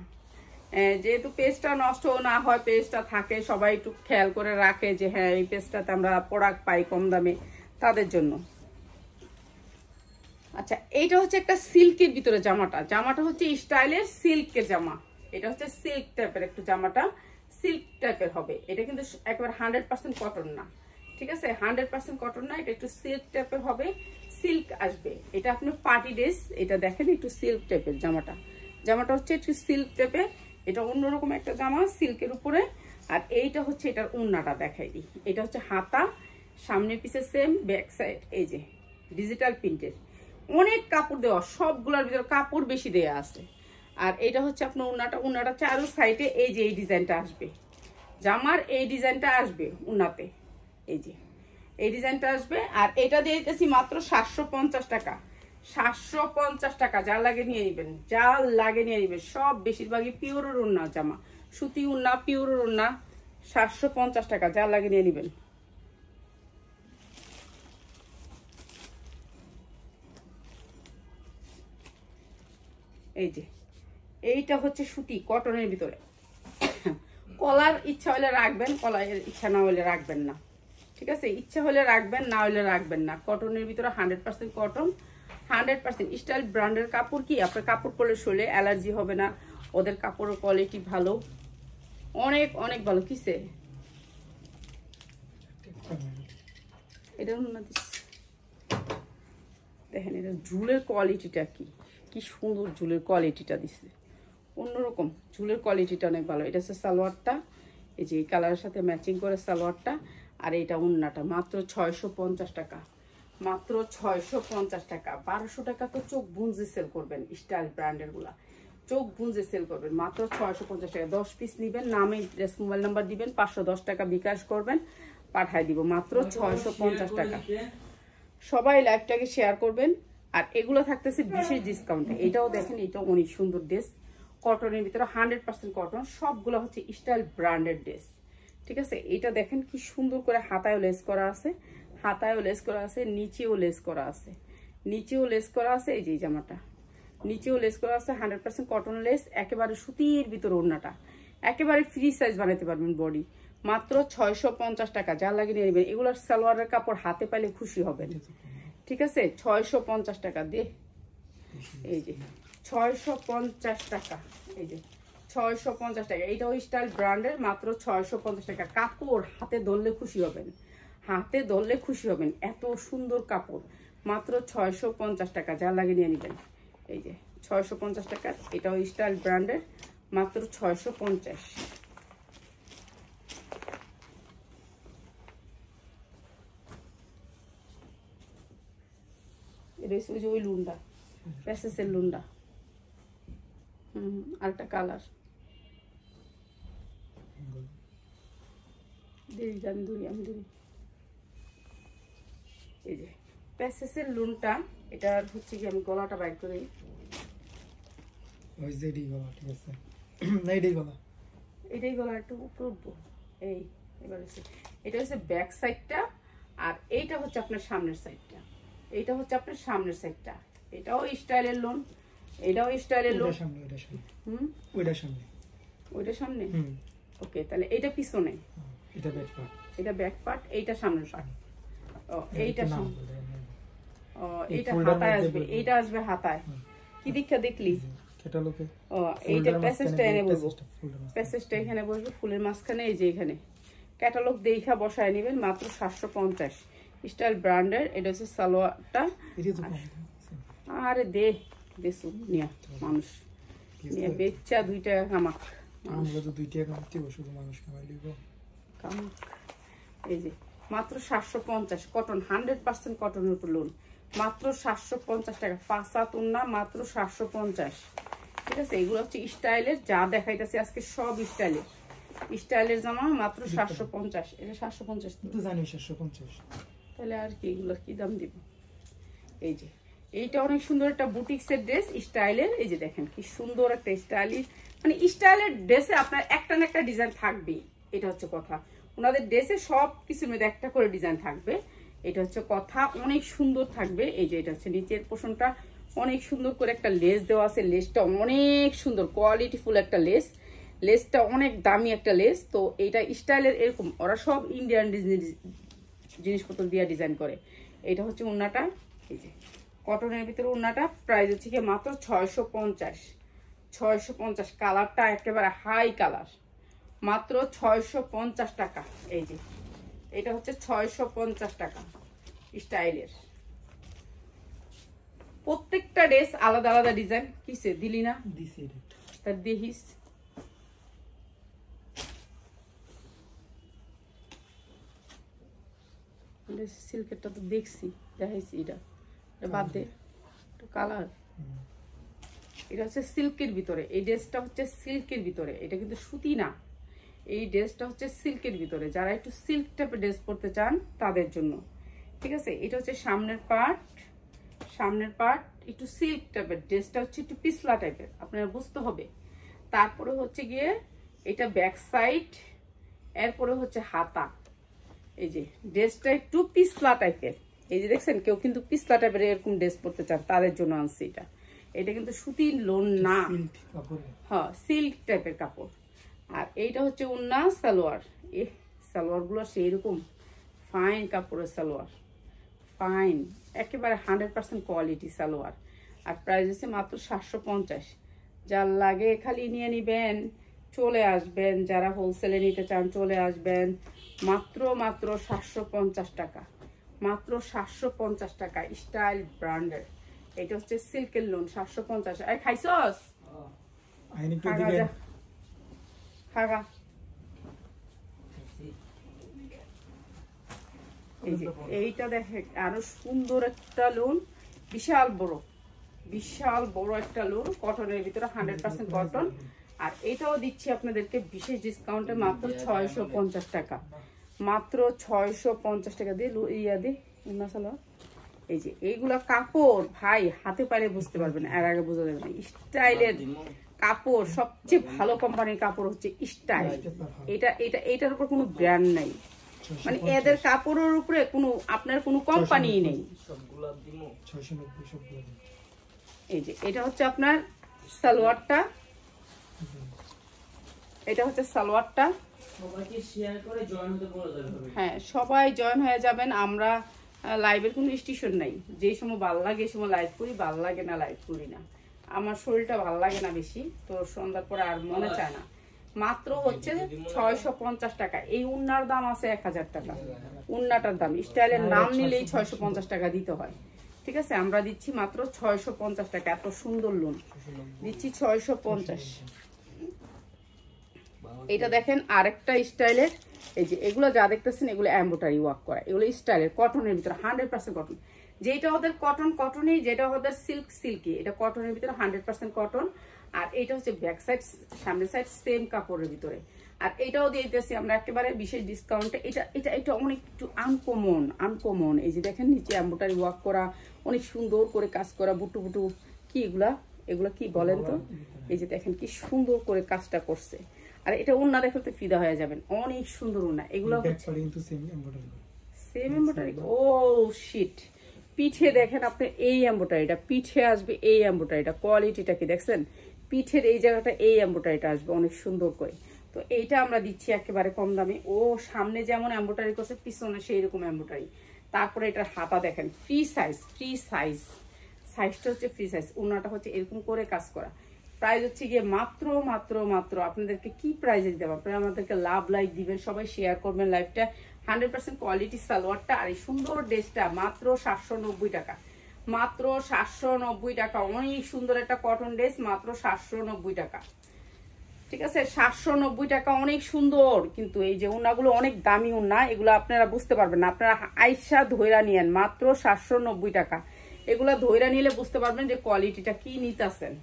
A: যেহেতু পেজটা নষ্ট না হয়, পেজটা থাকে, সবাই একটু খেয়াল করে রাখে যে হ্যাঁ এই পেজটাতে আমরা প্রোডাক্ট পাই কম দামে, তাদের জন্য। আচ্ছা, এইটা হচ্ছে একটা সিল্কের ভিতরে জামাটা, জামাটা হচ্ছে স্টাইলের সিল্কের জামা। এটা হচ্ছে সিল্ক টাইপের একটু জামাটা, সিল্ক টাইপের হবে। এটা কিন্তু একেবারে 100% কটন না, ঠিক আছে, 100% কটন না, এটা একটু সিল্ক টাইপের হবে, সিল্ক আসবে। এটা আপনি পার্টি ড্রেস, এটা দেখেন একটু সিল্ক টাইপের জামাটা, জামাটা হচ্ছে একটু সিল্ক টাইপের। এটা অন্যরকম একটা জামা সিল্কের উপরে। আর এইটা হচ্ছে এটার ওড়নাটা দেখাই দিই। এটা হচ্ছে হাতা, সামনে পিছে সেম, ব্যাক সাইড এই যে ডিজিটাল প্রিন্টের, অনেক কাপড় দেওয়া, সবগুলোর ভিতরে কাপড় বেশি দেওয়া আছে। আর এটা হচ্ছে আপনার ওড়নাটা, ওড়নাটা চারো সাইডে এই যে এই ডিজাইনটা আসবে, জামার এই ডিজাইনটা আসবে ওড়নাতে, এই যে এই ডিজাইনটা আসবে। আর এটা দিয়ে দিতেছি মাত্র 750 টাকা, 750 টাকা। যা লাগে নিয়ে নেবেন, যা লাগে নিয়ে নেবেন। সব বেশিরভাগই পিওরের ওড়না জামা, সুতি ওড়না, পিওরের ওড়না, 750 টাকা। যা লাগে নিয়ে নেবেন। এই যে এইটা হচ্ছে সুতি কটনের ভিতরে, কলার ইচ্ছা হলে রাখবেন, কলার ইচ্ছা না হলে রাখবেন না, ঠিক আছে, ইচ্ছা হলে রাখবেন, না হলে রাখবেন না। কটনের ভিতরে 100% কটন, 100% স্টাইল ব্র্যান্ডের কাপড়। কি আপনার কাপড় পরলে শরীরে অ্যালার্জি হবে না, ওদের কাপড়ের কোয়ালিটি ভালো, অনেক অনেক ভালো। কিসে এটা দেখেন, এটা ঝুলের কোয়ালিটিটা কি, কি সুন্দর ঝুলের কোয়ালিটিটা দিচ্ছে, অন্যরকম ঝুলের কোয়ালিটিটা অনেক ভালো। এটা হচ্ছে সালোয়ারটা, এই যে এই কালারের সাথে ম্যাচিং করে সালোয়ারটা, আর এইটা ওন্নাটা মাত্র 650 টাকা, মাত্র 650 টাকা। 1200 টাকা তো চোখ বুঞ্জে সেল করবেন, স্টাইল ব্র্যান্ডের গুলা চোখ বুঞ্জে সেল করবেন, মাত্র 650 টাকা। 10 পিস নিবেন, নামে ড্রেস মোবাইল নাম্বার দিবেন, 510 টাকা বিকাশ করবেন, পাঠাই দিব মাত্র 650 টাকা। সবাই লাইভটাকে শেয়ার করবেন। আর এগুলো থাকতেছে বিশেষ ডিসকাউন্টে। এটাও দেখেন, এটাও অনেক সুন্দর ড্রেস, কটনের ভিতরে 100% কটন, সবগুলো হচ্ছে স্টাইল ব্র্যান্ডেড ড্রেস, ঠিক আছে। এটা দেখেন কি সুন্দর করে হাতায়ও লেস করা আছে, হাতায়ও লেস করা আছে, নিচেও লেস করা আছে, নিচেও লেস করা আছে। এই যে জামাটা নিচেও লেস করা আছে, 100% কটন লেস, একেবারে সুতির ভিতরে ওড়নাটা, একেবারে ফ্রি সাইজ বানাতে পারবেন বডি, মাত্র 650 টাকা। যা লাগে নিয়ে নেবেন। এগুলোর সালোয়ারের কাপড় হাতে পাইলে খুশি হবেন, ঠিক আছে। 650 টাকা দিয়ে, এই যে 650 টাকা, এই যে 650 টাকা। এইটাও স্টাইল ব্র্যান্ডের, মাত্র 650 টাকা। কাপড় হাতে ধরলে খুশি হবেন, হাতে ধরলে খুশি হবেন, এত সুন্দর কাপড়, মাত্র 650 টাকা। যা লাগে নিয়ে নেবেন। এই যে 650 টাকা, এটাও স্টাইল ব্র্যান্ডের, মাত্র 650। এটা ওই যে ওই লুন্ডা, প্যাসেসের লুন্ডা, আরেকটা কালার, আমি ধরি। এই যে প্যাসেসের লুনটা, এটা হচ্ছে কি, আমি গলাটা বাইর করে এটাই গলা একটু উপরে উঠবো। এই এবার এটা হচ্ছে ব্যাক সাইডটা, আর এইটা হচ্ছে আপনার সামনের সাইডটা, এইটা হচ্ছে আপনার সামনের সাইডটা। এটাও স্টাইলের লোন, এটাও স্টাইলের লোন। ওইটা সামনে, ওকে। তাহলে এইটা পিছনে, এটা ব্যাক পার্ট, এইটা সামনের পার্ট। ও এইটা সামনে, ও এইটা হাতায় আসবে, এইটা আসবে হাতায়। কি দীক্ষা দেখলি? ও এইটা প্যাসেজটা এনে বসবো, প্যাসেজটা এখানে বসবে ফুলের মাঝখানে। এই যে এখানে ক্যাটালগ দেখা বসায় নেবেন, মাত্র 750, স্টাইল ব্র্যান্ডের। এটা হচ্ছে সালোয়ারটা। আরে দেশু নিয়া মানুষ নিয়ে বেচা 2 টাকা কামাক, এই যে মাত্র 750, কটন 100% কটনের উপর লোন, মাত্র 750 টাকা। 5 হাত ওন্না, মাত্র 750, ঠিক আছে। এগুলো হচ্ছে স্টাইলের, যা দেখাইতেছে আজকে সব স্টাইলের, স্টাইলের জামা, মাত্র 750। এটা 750 তো জানি, 750। তাহলে আর কি এগুলোর কি দাম দিব? এই যে এইটা অনেক সুন্দর একটা বুটিক্সের ড্রেস, স্টাইলের। এই যে দেখেন কি সুন্দর একটা স্টাইলিশ, মানে স্টাইলের ড্রেসে আপনার একটা না একটা ডিজাইন থাকবেই, এটা হচ্ছে কথা। ওনাদের ড্রেসে সব কিছুর মধ্যে একটা করে ডিজাইন থাকবে, এটা হচ্ছে কথা। অনেক সুন্দর থাকবে। এই যে এটা হচ্ছে নিচের পোর্শনটা, অনেক সুন্দর করে একটা লেস দেওয়া আছে, লেসটা অনেক সুন্দর কোয়ালিটিফুল একটা লেস, লেসটা অনেক দামি একটা লেস। তো এইটা স্টাইলের এরকম, ওরা সব ইন্ডিয়ান জিনিসপত্র দিয়ে ডিজাইন করে। এটা হচ্ছে ওড়নাটা, এই যে কটনের ভিতরে ওড়নাটা, প্রাইস হচ্ছে কি মাত্র 650, 650। কালারটা একেবারে হাই কালার, মাত্র 650 টাকা। এই যে এটা হচ্ছে 650 টাকা স্টাইলের। প্রত্যেকটা ড্রেস আলাদা আলাদা ডিজাইন। কিসে দিলি না? তার দেখিস। সিল্কেরটা তো দেখছি, দেখাইছি। এটা বাদ দে, কালার। এটা হচ্ছে সিল্কের ভিতরে, এই ড্রেসটা হচ্ছে সিল্কের ভিতরে, এটা কিন্তু সুতি না। এই ড্রেসটা হচ্ছে সিল্কের ভিতরে, যারা একটু সিল্ক টাইপের ড্রেস পরতে চান তাদের জন্য, ঠিক আছে। এটা হচ্ছে সামনের পার্ট, সামনের পার্ট একটু সিল্ক টাইপের, ড্রেসটা হচ্ছে একটু পিছলা টাইপের, আপনারা বুঝতে হবে। তারপরে হচ্ছে গিয়ে এটা ব্যাক সাইড, এরপরে হচ্ছে হাতা। এই যে ড্রেসটা একটু পিছলা টাইপের, এই যে দেখছেন, কেউ কিন্তু পিছলা টাইপের এরকম ড্রেস পরতে চান তাদের জন্য আনছি এটা। এটা কিন্তু সুতির লোন না, হ্যাঁ সিল্ক টাইপের কাপড়। আর এইটা হচ্ছে ওন্না সালোয়ার। এই সালোয়ার গুলো সেই রকম ফাইন কাপড়ের সালোয়ার, ফাইন একেবারে 100% কোয়ালিটি সালোয়ার। আর প্রাইস হচ্ছে মাত্র 750। যার লাগে খালি নিয়ে নিবেন, চলে আসবেন। যারা হোলসেলে নিতে চান চলে আসবেন, মাত্র 750 টাকা, মাত্র 750 টাকা। স্টাইল ব্র্যান্ডের, এটা হচ্ছে সিল্কের লোন 750। এই খাইছস
B: আইনি একটু দিবেন
A: খাগা। এই যে এইটা দেখে আরো সুন্দর একটা লোন, বিশাল বড় একটা লোন, কটনের ভিতরে 100% কটন। আর এটাও দিচ্ছি আপনাদেরকে বিশেষ ডিসকাউন্টে মাত্র 650 টাকা, মাত্র 650 টাকা দিয়ে ইয়া দিয়ে মশলা। এই যে এইগুলা কাপড় ভাই হাতে পারে বুঝতে পারবেন, এর আগে বোঝা যাবে না। স্টাইলের কাপড়, সবচেয়ে ভালো কোম্পানির কাপড় হচ্ছে স্টাইল। এটার উপর কোনো ব্র্যান্ড নাই, মানে এদের কাপড়ের উপরে কোনো আপনার কোনো কোম্পানি নেই। এই যে এটা হচ্ছে আপনার সালোয়ারটা, এটা হচ্ছে সালোয়ারটা। হ্যাঁ সবাই জয়েন হয়ে যাবেন। আমরা লাইভের কোনো স্টেশন নাই, যে সময় ভালো লাগে সময় লাইভ করি, ভালো লাগে না লাইভ করি না। আমার শরীরটা ভালো লাগে না বেশি, তো সন্ধ্যার পরে আর মনে চায় না। মাত্র হচ্ছে 650 টাকা। এই উন্নার দাম আছে 1000 টাকা, উন্নাটার দাম। স্টাইলের নাম নিলেই 650 টাকা দিতে হয়, ঠিক আছে। আমরা দিচ্ছি মাত্র 650 টাকা। এত সুন্দর লোন দিচ্ছি 650। এটা দেখেন আরেকটা স্টাইলের, এই যে এগুলো যা দেখতেছেন এগুলো এমব্রয়ডারি ওয়ার্ক করা, এগুলো স্টাইলের কটনের ভিতরে 100% কটন। যেটা ওদের কটনই, যেটা ওদের সিল্কি, এটা কটনের ভিতরে 100% কটন। আর এটা হচ্ছে ব্যাক সাইড, সামনের সাইড সেম কাপড়ের ভিতরে। আর এটাও দিয়ে দিতেছি আমরা একেবারে বিশেষ ডিসকাউন্টে। এটা অনেক একটু আনকমন। এই যে দেখেন নিচে এমব্রয়ডারি ওয়ার্ক করা, অনেক সুন্দর করে কাজ করা, বুটু কি এগুলা কি বলেন তো? এই যে দেখেন কি সুন্দর করে কাজটা করছে। আর এটা ওন্না দেখতে ফিদা হয়ে যাবেন, অনেক সুন্দর ওন্না। এগুলো সেম এমব্রয়ডারি। ও শিট, পিঠে দেখেন আপনি এই এমব্রয়ডারিটা, পিঠে আসবে এই এমব্রয়ডারিটা, কোয়ালিটিটা কি দেখছেন? পিঠের এই জায়গাটা এই এমব্রয়ডারিটা আসবে অনেক সুন্দর করে। তো এইটা আমরা দিচ্ছি একেবারে কম দামে। ও সামনে যেমন এমব্রয়ডারি করছে পিছনে সেই রকম এমব্রয়ডারি। তারপরে এটার হাতা দেখেন ফ্রি সাইজটা হচ্ছে ফ্রি সাইজ, ওন্নাটা হচ্ছে এরকম করে কাজ করা। প্রাইস হচ্ছে গিয়ে মাত্র আপনাদেরকে কি প্রাইজে দিতে হবে? আপনারা আমাদেরকে লাভ লাইক দিবেন, সবাই শেয়ার করবেন লাইভটা। 100% কোয়ালিটি সালোয়ারটা আর এই সুন্দর ড্রেসটা মাত্র 790 টাকা, মাত্র 790 টাকা। অনেক সুন্দর একটা কটন ড্রেস, মাত্র 790 টাকা, ঠিক আছে। 790 টাকা, অনেক সুন্দর। কিন্তু এই যে ওন্নাগুলো অনেক দামি ওন্না, এগুলো আপনারা বুঝতে পারবেন না। আপনারা আইসা ধইরা নিয়েন, মাত্র 790 টাকা। এগুলা ধইরা নিলে বুঝতে পারবেন যে কোয়ালিটিটা কি নিতেছেন।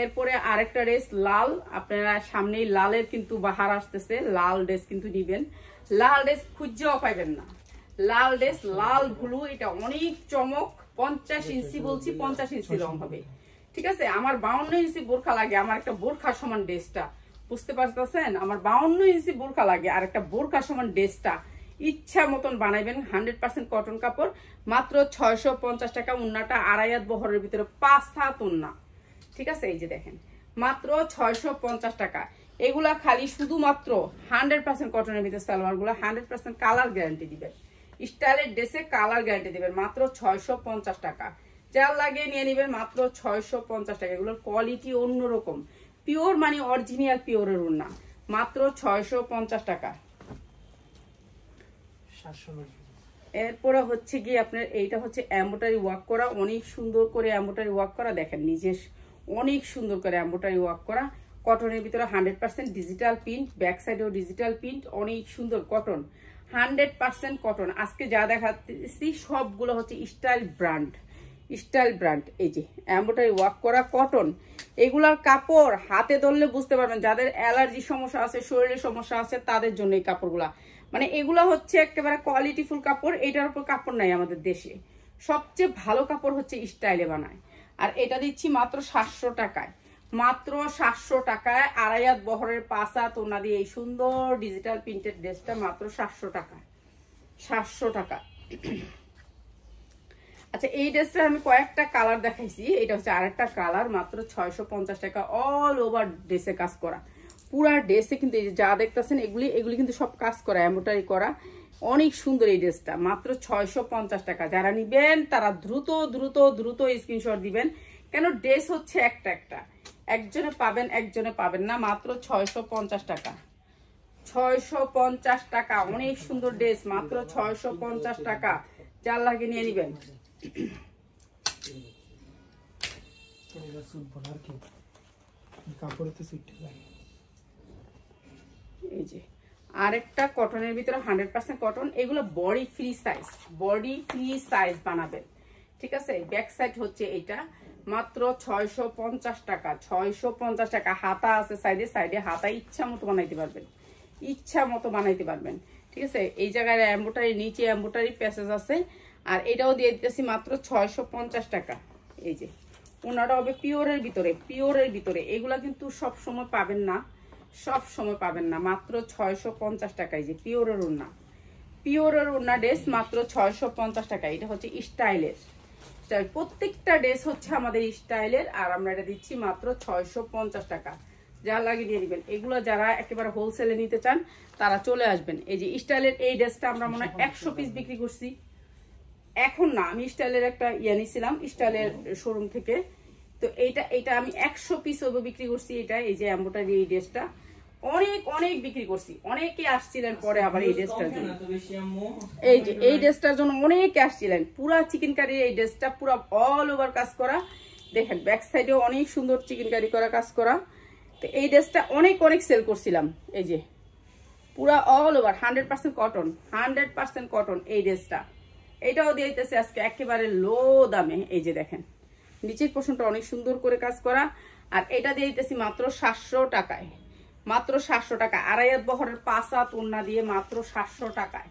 A: এরপরে আরেকটা ড্রেস লাল, আপনারা সামনেই লালের কিন্তু বাহার আসতেছে, লাল ড্রেস কিন্তু নিবেন। লাল ড্রেস খুঁজেও পাইবেন না, লাল ড্রেস লাল ব্লু, এটা অনেক চমক। 50 ইঞ্চি বলছি, 50 ইঞ্চি রং হবে, ঠিক আছে। আমার 52 ইঞ্চি বোরখা লাগে, আমার একটা বোরখা সমান ড্রেসটা, বুঝতে পারতেছেন? আমার 52 ইঞ্চি বোরখা লাগে আর একটা বোরখা সমান ড্রেসটা ইচ্ছা মতন বানাইবেন। 100% কটন কাপড়, মাত্র 650 টাকা। উন্নাটা আড়াই হাত বহরের ভিতরে 5 হাত উন্না, ঠিক আছে। এই যে দেখেন মাত্র 650 টাকা। এগুলা খালি শুধুমাত্র 100% কটনের ভিতরে সালোয়ার গুলা 100% কালার গ্যারান্টি দিবেন, স্টাইলের ড্রেসে কালার গ্যারান্টি দিবেন, মাত্র 650 টাকা। যার লাগে নিয়ে নিবেন মাত্র 650 টাকা। এগুলোর কোয়ালিটি অন্যরকম, পিওর মানে অরিজিনাল পিওরের ওন্না, মাত্র 650 টাকা। এরপরে হচ্ছে গিয়ে আপনার এইটা হচ্ছে এমব্রয়ডারি ওয়ার্ক করা, অনেক সুন্দর করে এমব্রয়ডারি ওয়ার্ক করা। দেখেন নিজে অনেক সুন্দর করে এমব্রয়ডারি ওয়ার্ক করা, কটনের ভিতরে 100% ডিজিটাল প্রিন্ট, ব্যাক সাইডেও ডিজিটাল প্রিন্ট, অনেক সুন্দর কটন, 100% কটন। আজকে যা দেখাচ্ছি সবগুলো হচ্ছে স্টাইল ব্র্যান্ড। এই যে এমব্রয়ডারি ওয়ার্ক করা কটন, এগুলার কাপড় হাতে ধরলে বুঝতে পারবেন। যাদের অ্যালার্জি সমস্যা আছে, শরীরের সমস্যা আছে, তাদের জন্য এই কাপড়গুলা, মানে এগুলা হচ্ছে একেবারে কোয়ালিটিফুল কাপড়। এটার উপর কাপড় নাই আমাদের দেশে, সবচেয়ে ভালো কাপড় হচ্ছে স্টাইলে বানায়। আর এটা দিচ্ছি মাত্র 700 টাকায়, মাত্র 700 টাকায়। আড়াই হাত বহরের 5 হাত ওন্না দিয়ে এই সুন্দর ডিজিটাল প্রিন্টেড ড্রেসটা মাত্র 700 টাকা, 700 টাকা। আচ্ছা এই ড্রেসটা আমি কয়েকটা কালার দেখাইছি, এটা হচ্ছে আরেকটা কালার, মাত্র 650 টাকা। অল ওভার ড্রেসে কাজ করা, পুরা ড্রেসে কিন্তু এই যা দেখতেছেন এগুলি কিন্তু সব কাজ করা, এমব্রয়ডারি করা, অনেক সুন্দর এই ড্রেসটা, মাত্র 650 টাকা। যারা নিবেন তারা দ্রুত স্ক্রিনশট দিবেন, কেন ড্রেস হচ্ছে একটা একজনে পাবেন একজনে পাবেন না। মাত্র 650 টাকা, 650 টাকা। অনেক সুন্দর ড্রেস, মাত্র 650 টাকা। যার লাগে নিয়ে নিবেন।
B: এটা সুট বনার কি কাপড়ে তো সুট লাগে।
A: এই যে আরেকটা কটনের ভিতরে 100% কটন, এগুলো বডি ফ্রি সাইজ বানাবেন, ঠিক আছে। ব্যাক সাইড হচ্ছে এটা, মাত্র 650 টাকা, 650 টাকা। হাতা আছে সাইডে হাতা ইচ্ছা মতো বানাইতে পারবেন, ঠিক আছে। এই জায়গায় এমব্রয়ডারি, নিচে এমব্রয়ডারি প্যাসেজ আছে, আর এটাও দিয়ে দিতেছি মাত্র 650 টাকা। এই যে ওনাটা হবে পিওরের ভিতরে, এগুলা কিন্তু সব সময় পাবেন না, মাত্র 650 টাকা। এই যে পিওরের ওড়না ড্রেস মাত্র 650 টাকা। এটা হচ্ছে স্টাইলের, প্রত্যেকটা ড্রেস হচ্ছে আমাদের স্টাইলের, আর আমরা এটা দিচ্ছি মাত্র 650 টাকা। যা লাগে দিয়ে দিবেন। এগুলো যারা একেবারে হোলসেলে নিতে চান তারা চলে আসবেন। এই যে স্টাইলের এই ড্রেসটা আমরা মনে হয় 100 পিস বিক্রি করছি এখন না, আমি স্টাইলের একটা নিয়েছিলাম স্টাইলের শোরুম থেকে, তো এইটা আমি 100 পিস বিক্রি করছি। এটা এই যে এমব্রয়ডারি এই ড্রেসটা অনেক বিক্রি করছি, অনেকে আসছিলেন পরে আবার এই ড্রেসটার জন্য। এই যে এই ড্রেসটার জন্য অনেকে আসছিলেন। পুরা চিকেন কারি এই ড্রেসটা পুরা অল ওভার কাজ করা, দেখেন ব্যাক সাইডেও অনেক সুন্দর চিকেন কারি করা কাজ করা। তো এই ড্রেসটা অনেক সেল করছিলাম। এই যে পুরা অল ওভার 100% কটন এই ড্রেসটা, এটাও দিয়ে দিতেছে আজকে একেবারে লো দামে। এই যে দেখেন নিচের পোর্শনটা অনেক সুন্দর করে কাজ করা, আর এটা দিয়ে দিতেছি মাত্র 700 টাকায়, মাত্র 700 টাকা। আড়াই হাত বহরের 5 হাত ওড়না দিয়ে মাত্র 700 টাকায়,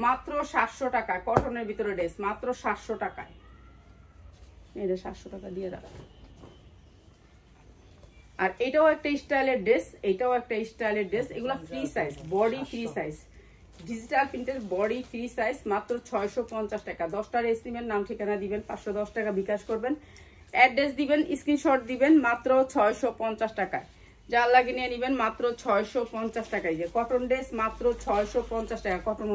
A: মাত্র 700 টাকা। কটনের ভিতরে ড্রেস মাত্র 700 টাকায়। এটা 700 টাকা দিয়ে রাখ। আর এটাও একটা স্টাইলের ড্রেস, এগুলা free size, body free size, digital প্রিন্টের বডি ফ্রি সাইজ, মাত্র 650 টাকা। 10টার এসটিমের নাম ঠিকানা দিবেন, 510 টাকা বিকাশ করবেন, অ্যাড্রেস দিবেন, স্ক্রিনশট দিবেন, মাত্র 650 টাকায়। যার লাগে নিয়ে নিবেন মাত্র 650 টাকায়। যে কটন ড্রেস মাত্র 650 টাকা। কটন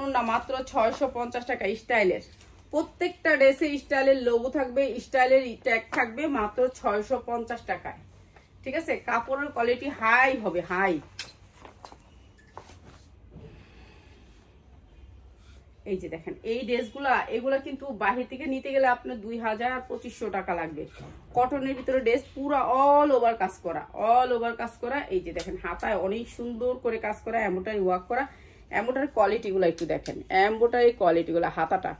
A: ওড়না মাত্র 650 টাকা স্টাইলের। প্রত্যেকটা ড্রেসে স্টাইলের লোগো থাকবে, স্টাইলের ট্যাগ থাকবে, মাত্র 650 টাকায়, ঠিক আছে। কাপড়ের কোয়ালিটি হাই হবে, হাই। এই যে দেখেন এই ড্রেসগুলা, এগুলা কিন্তু বাহির থেকে নিতে গেলে আপনার 2000-2500 টাকা লাগবে। কটনের ভিতরে ড্রেস পুরো অল ওভার কাজ করা, এই যে দেখেন হাতায় অনেক সুন্দর করে কাজ করা, এমব্রয়ডারি ওয়ার্ক করা। এমব্রয়ডারি কোয়ালিটিগুলো একটু দেখেন, এমব্রয়ডারি কোয়ালিটিগুলো, হাতাটা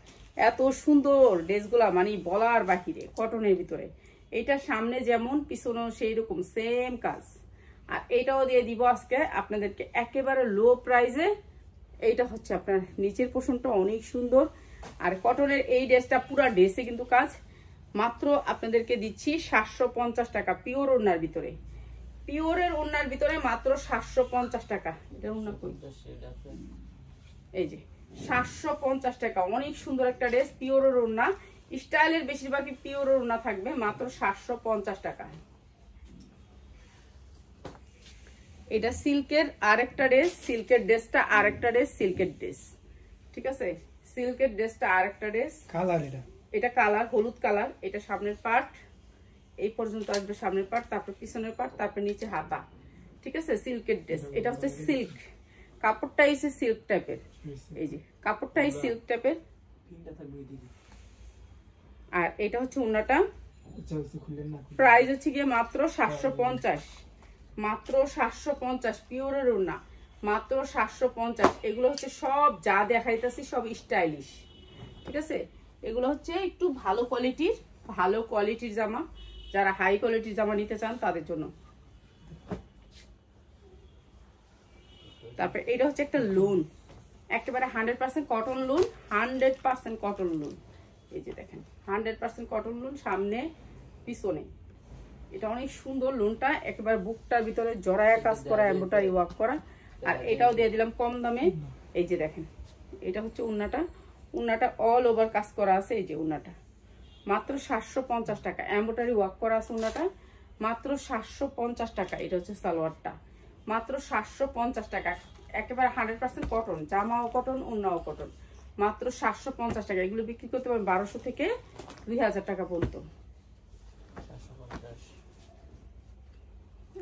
A: এত সুন্দর, ড্রেসগুলা মানে বলার বাহিরে। কটনের ভিতরে এটা সামনে যেমন পিছনেও সেই রকম সেম কাজ। আর এটাও দিয়ে দিব আজকে আপনাদেরকে একেবারে লো প্রাইসে। এইটা হচ্ছে আপনার নিচের পোর্শনটা অনেক সুন্দর, আর কটনের এই ড্রেসটা পুরো ড্রেসে কিন্তু কাজ। মাত্র আপনাদেরকে দিচ্ছি 750 টাকা পিওর ওড়নার ভিতরে, পিওরের ওড়নার ভিতরে মাত্র 750 টাকা। এটা ওড়না কই? এই যে 750 টাকা, অনেক সুন্দর একটা ড্রেস, পিওরের ওড়না। স্টাইলের বেশিরভাগই পিওরের ওড়না থাকবে, মাত্র 750 টাকা। এটা সিল্কের আরেকটা ড্রেস, সিল্কের ড্রেসটা আরেকটা ড্রেস, সিল্কের ড্রেস, ঠিক আছে। সিল্কের ড্রেসটা আরেকটা ড্রেস, কালার এটা কালার হলুদ কালার। এটা সামনের পার্ট এই পর্যন্ত আসবে, সামনের পার্ট, তারপর পিছনের পার্ট, তারপর নিচে হাতা, ঠিক আছে। সিল্কের ড্রেস, এটা হচ্ছে সিল্ক, কাপড়টা এসে সিল্ক টাইপের। এই যে কাপড়টা এই সিল্ক টাইপের, আর এটা হচ্ছে ওড়নাটা। প্রাইস হচ্ছে গিয়ে মাত্র 750, মাত্র 750 পিওরের ওড়না, মাত্র 750। এগুলো হচ্ছে সব যা দেখাইতেছি সব স্টাইলিশ, ঠিক আছে। এগুলো হচ্ছে একটু ভালো কোয়ালিটির জামা, যারা হাই কোয়ালিটির জামা নিতে চান তাদের জন্য। তারপরে এটা হচ্ছে একটা লোন, একেবারে 100% কটন লোন, 100% কটন লোন। এই যে দেখেন 100% কটন লোন, সামনে পিছনে। এটা অনেক সুন্দর লোনটা, একেবারে বুকটার ভিতরে জড়ায়া কাজ করা, এমব্রয়ডারি ওয়ার্ক করা। আর এটাও দিয়ে দিলাম কম দামে। এই যে দেখেন এটা হচ্ছে ওড়নাটা অল ওভার কাজ করা আছে। এই যে ওড়নাটা মাত্র 750 টাকা, এমব্রয়ডারি ওয়ার্ক করা আছে ওড়নাটা, মাত্র 750 টাকা। এটা হচ্ছে সালোয়ারটা, মাত্র 750 টাকা। একেবারে 100% কটন, জামাও কটন, ওড়নাও কটন, মাত্র 750 টাকা। এগুলো বিক্রি করতে পারবেন 1200 থেকে 2000 টাকা পর্যন্ত।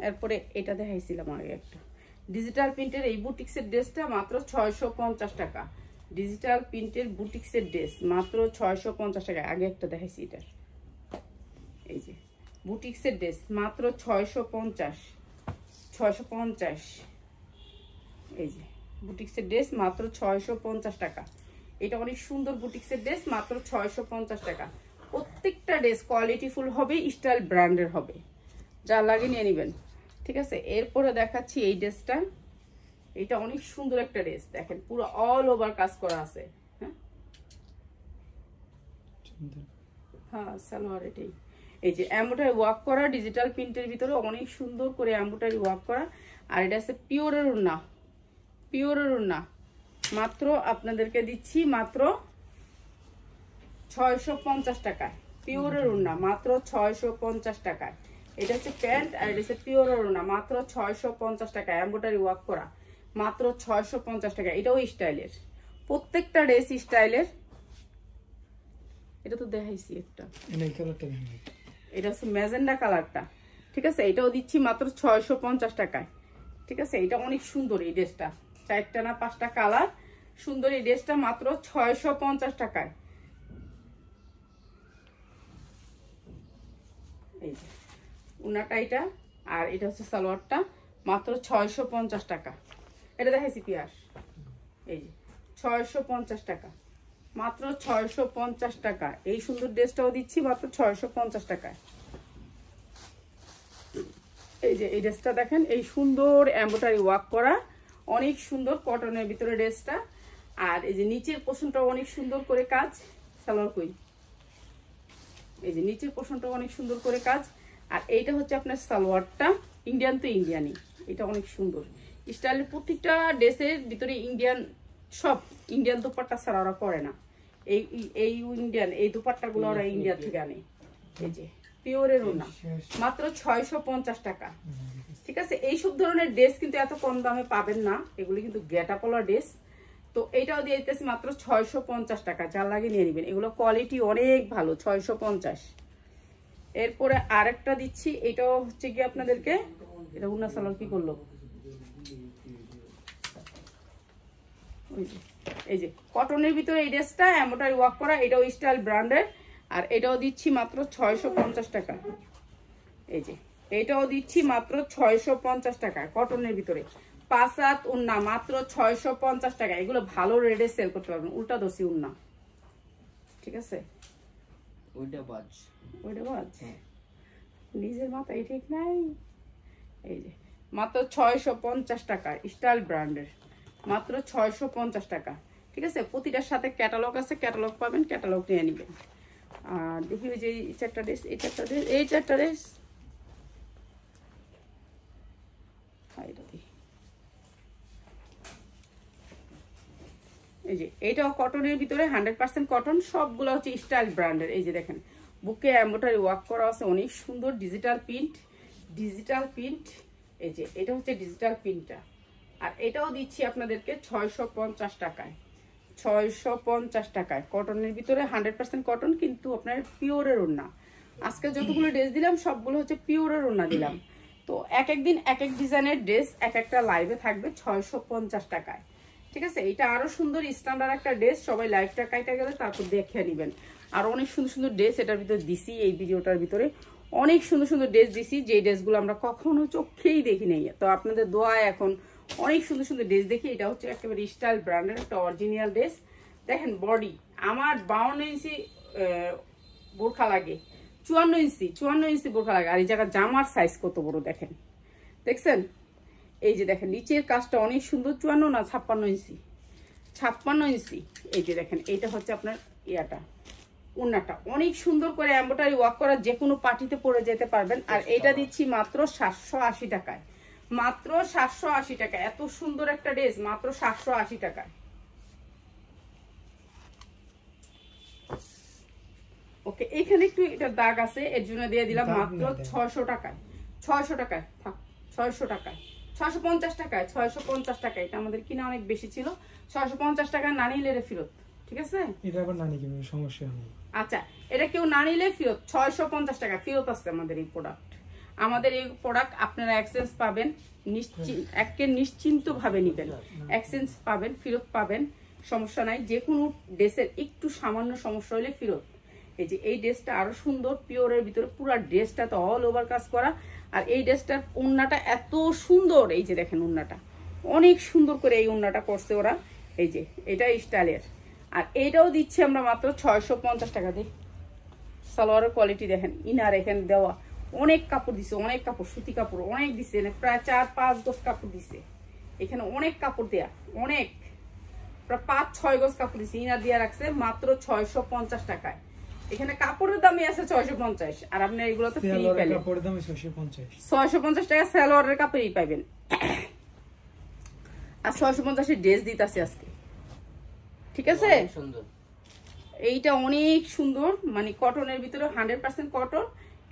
A: এরপরে এটা দেখাইছিলাম আগে একটা ডিজিটাল প্রিন্টের এই বুটিক্সের ড্রেসটা, মাত্র 650 টাকা, ডিজিটাল প্রিন্টের বুটিক্সের ড্রেস মাত্র 650 টাকা। আগে একটা দেখাইছি এটা, এই যে বুটিক্সের ড্রেস মাত্র 650। এই যে বুটিক্সের ড্রেস মাত্র 650 টাকা। এটা অনেক সুন্দর বুটিক্সের ড্রেস মাত্র 650 টাকা। প্রত্যেকটা ড্রেস কোয়ালিটিফুল হবে, স্টাইল ব্র্যান্ডের হবে, যা লাগে নিয়ে নেবেন। ঠিক আছে, এরপরে দেখাচ্ছি এই ড্রেসটা। এটা অনেক সুন্দর একটা ড্রেস, দেখেন পুরো অল ওভার কাজ করা আছে। হ্যাঁ সালোয়ার এটাই। এই যে এমব্রয়ডারি ওয়ার্ক করা ডিজিটাল প্রিন্টের ভিতরে অনেক সুন্দর করে এমব্রয়ডারি ওয়ার্ক করা। আর এটা আছে পিওরের ওড়না, পিওরের ওড়না মাত্র আপনাদেরকে দিচ্ছি মাত্র 650 টাকায়। পিওরের ওড়না মাত্র 650 টাকায়। এটা হচ্ছে প্যান্ট আর এটা হচ্ছে পিওরের ওড়না মাত্র 650 টাকা। এমব্রয়ডারি ওয়ার্ক করা মাত্র 650 টাকা। এটাও স্টাইলের, প্রত্যেকটা ড্রেস স্টাইলের। এটা তো দেখাইছি একটা, এটা হচ্ছে ম্যাজেন্ডা কালারটা। ঠিক আছে, এটাও দিচ্ছি মাত্র 650 টাকায়। ঠিক আছে, এটা অনেক সুন্দর এই ড্রেসটা, 4টা না 5টা কালার সুন্দর। এই ড্রেসটা মাত্র 650 টাকায়। এই যে উনাটা এটা, আর এটা হচ্ছে সালোয়ারটা মাত্র 650 টাকা। এটা দেখাইছি পিয়াস, এই যে 650 টাকা, মাত্র 650 টাকা। এই সুন্দর ড্রেসটাও দিচ্ছি মাত্র 650 টাকায়। এই যে এই ড্রেসটা দেখেন, এই সুন্দর এমব্রয়ডারি ওয়ার্ক করা অনেক সুন্দর কটনের ভিতরে ড্রেসটা। আর এই যে নিচের পোর্শনটাও অনেক সুন্দর করে কাজ। সালোয়ার কই, এই যে নিচের পোর্শনটাও অনেক সুন্দর করে কাজ। আর এইটা হচ্ছে আপনার সালোয়ারটা, ইন্ডিয়ান তো ইন্ডিয়ানই, এটা অনেক সুন্দর স্টাইলের। প্রত্যেকটা ড্রেসের ভিতরে ইন্ডিয়ান, সব ইন্ডিয়ান দুপাট্টা ছাড়া ওরা করে না। এই ইন্ডিয়ান এই দুপাট্টাগুলো ওরা ইন্ডিয়া থেকে আনে। এই যে পিওরের ওড়না মাত্র 650 টাকা। ঠিক আছে, এইসব ধরনের ড্রেস কিন্তু এত কম দামে পাবেন না, এগুলি কিন্তু গেটাপলা ড্রেস। তো এইটাও দিয়ে দিতেছি মাত্র 650 টাকা, যার লাগে নিয়ে নেবেন। এগুলো কোয়ালিটি অনেক ভালো, 650। এরপরে আরেকটা দিচ্ছি, এটাও হচ্ছে কি আপনাদেরকে, এটা উন্না সালোয়ার কি করলো, এই যে কটনের ভিতরে এই ড্রেসটা এমব্রয়ডারি ওয়ার্ক করা, এটাও স্টাইল ব্র্যান্ডের। আর এটাও দিচ্ছি মাত্র 650 টাকা। এই যে এটাও দিচ্ছি মাত্র 650 টাকা কটনের ভিতরে। 5 হাত উন্না মাত্র 650 টাকা। এগুলো ভালো রেটে সেল করতে পারবেন, উল্টা দোষী উন্না। ঠিক আছে, ওইটা বাজ নিজের মাথায় ঠিক নাই। এই যে মাত্র 650 টাকা, স্টাইল ব্র্যান্ডের মাত্র 650 টাকা। ঠিক আছে, প্রতিটার সাথে ক্যাটালগ আছে, ক্যাটালগ পাবেন, ক্যাটালগ নিয়ে নেবেন। আর দেখি ওই যে এই চারটা ড্রেস, এই চারটা ড্রেস, এই চারটা ড্রেস, এই যে এটাও কটনের ভিতরে 100% কটন, সবগুলো হচ্ছে স্টাইল ব্র্যান্ডের। এই যে দেখেন বুকে এমব্রয়ডারি ওয়ার্ক করা আছে, অনেক সুন্দর ডিজিটাল প্রিন্ট, ডিজিটাল প্রিন্ট। এই যে এটা হচ্ছে ডিজিটাল প্রিন্টটা। আর এটাও দিচ্ছি আপনাদেরকে 650 টাকায়। 650 টাকায় কটনের ভিতরে 100% কটন, কিন্তু আপনার পিওরের ওড়না। আজকে যতগুলো ড্রেস দিলাম সবগুলো হচ্ছে পিওরের ওড়না দিলাম। তো এক এক দিন এক এক ডিজাইনের ড্রেস এক একটা লাইভে থাকবে 650 টাকায়। ঠিক আছে, এটা আরো সুন্দর স্ট্যান্ডার্ড একটা ড্রেস, সবাই লাইভটা কাইটা গেলে তারপর দেখে নেবেন। আর অনেক সুন্দর সুন্দর ড্রেস এটার ভিতরে দিছি, এই ভিডিওটার ভিতরে অনেক সুন্দর সুন্দর ড্রেস দিছি, যে ড্রেসগুলো আমরা কখনো চোখেই দেখি নাই। তো আপনাদের দোয়ায় এখন অনেক সুন্দর সুন্দর ড্রেস দেখি। এটা হচ্ছে একেবারে স্টাইল ব্র্যান্ডের একটা অরিজিনাল ড্রেস। দেখেন বডি আমার 52 ইঞ্চি বোরখা লাগে, 54 ইঞ্চি বোরখা লাগে। আর এই জায়গায় জামার সাইজ কত বড় দেখেন, দেখছেন? এই যে দেখেন নিচের কাজটা অনেক সুন্দর, 54 না 56 ইঞ্চি, 56 ইঞ্চি। এই যে দেখেন এইটা হচ্ছে আপনার ইয়াটা, ওড়নাটা অনেক সুন্দর করে এমব্রয়ডারি ওয়ার্ক করা, যে কোনো পার্টিতে পরে যেতে পারবেন। আর এইটা দিচ্ছি মাত্র 780 টাকায়, মাত্র 780 টাকা। এত সুন্দর একটা ড্রেস মাত্র 780 টাকায়। ওকে, এখানে একটু এটা দাগ আছে, এর জন্য দিয়ে দিলাম মাত্র 600 টাকায়। 600 টাকায় থাক, 600 টাকায়, 650 টাকায়, 650 টাকা। এটা আমাদের কিনা অনেক বেশি ছিল, 650 টাকা না নিলে ফেরত। ঠিক আছে,
B: এটা আবার না নিলে সমস্যা নেই।
A: আচ্ছা, এটা কেউ না নিলে ফেরত, 650 টাকা ফেরত আছে আমাদের এই প্রোডাক্ট। আমাদের এই প্রোডাক্ট আপনারা এক্সচেঞ্জ পাবেন, নিশ্চিন্ত ভাবে নিবেন, এক্সচেঞ্জ পাবেন, ফেরত পাবেন। সমস্যা নাই, যে কোনো ড্রেসের একটু সামান্য সমস্যা হলে ফেরত। এই যে এই ড্রেসটা আরো সুন্দর, পিওরের ভিতরে পুরো ড্রেসটা তো অল ওভার কাজ করা। আর এই ড্রেসটার ওড়নাটা এত সুন্দর, এই যে দেখেন ওড়নাটা অনেক সুন্দর করে এই ওড়নাটা করছে ওরা। এই যে এটা স্টাইলের। আর এইটাও দিচ্ছি আমরা মাত্র 650 টাকা দিয়ে। সালোয়ারের কোয়ালিটি দেখেন, ইনার এখানে দেওয়া অনেক কাপড় দিছে, অনেক কাপড়, সুতি কাপড় অনেক দিছে, প্রায় 4-5 গজ কাপড় দিছে এখানে, অনেক কাপড় দেয়া, অনেক প্রায় 5-6 গজ কাপড় দিছে, ইনার দিয়ে রাখছে মাত্র 650 টাকায়। এখানে কাপড়ের দামই আছে 650, আর আপনি এগুলো তো ফ্রি পেলেন।
B: কাপড়ের দাম
A: 650 টাকা সালোয়ারের কাপড়ই পাবেন। আর 650 এর ড্রেস দিতেছে আজকে, ঠিক আছে? এইটা অনেক সুন্দর, মানে কটনের ভিতরে 100% কটন।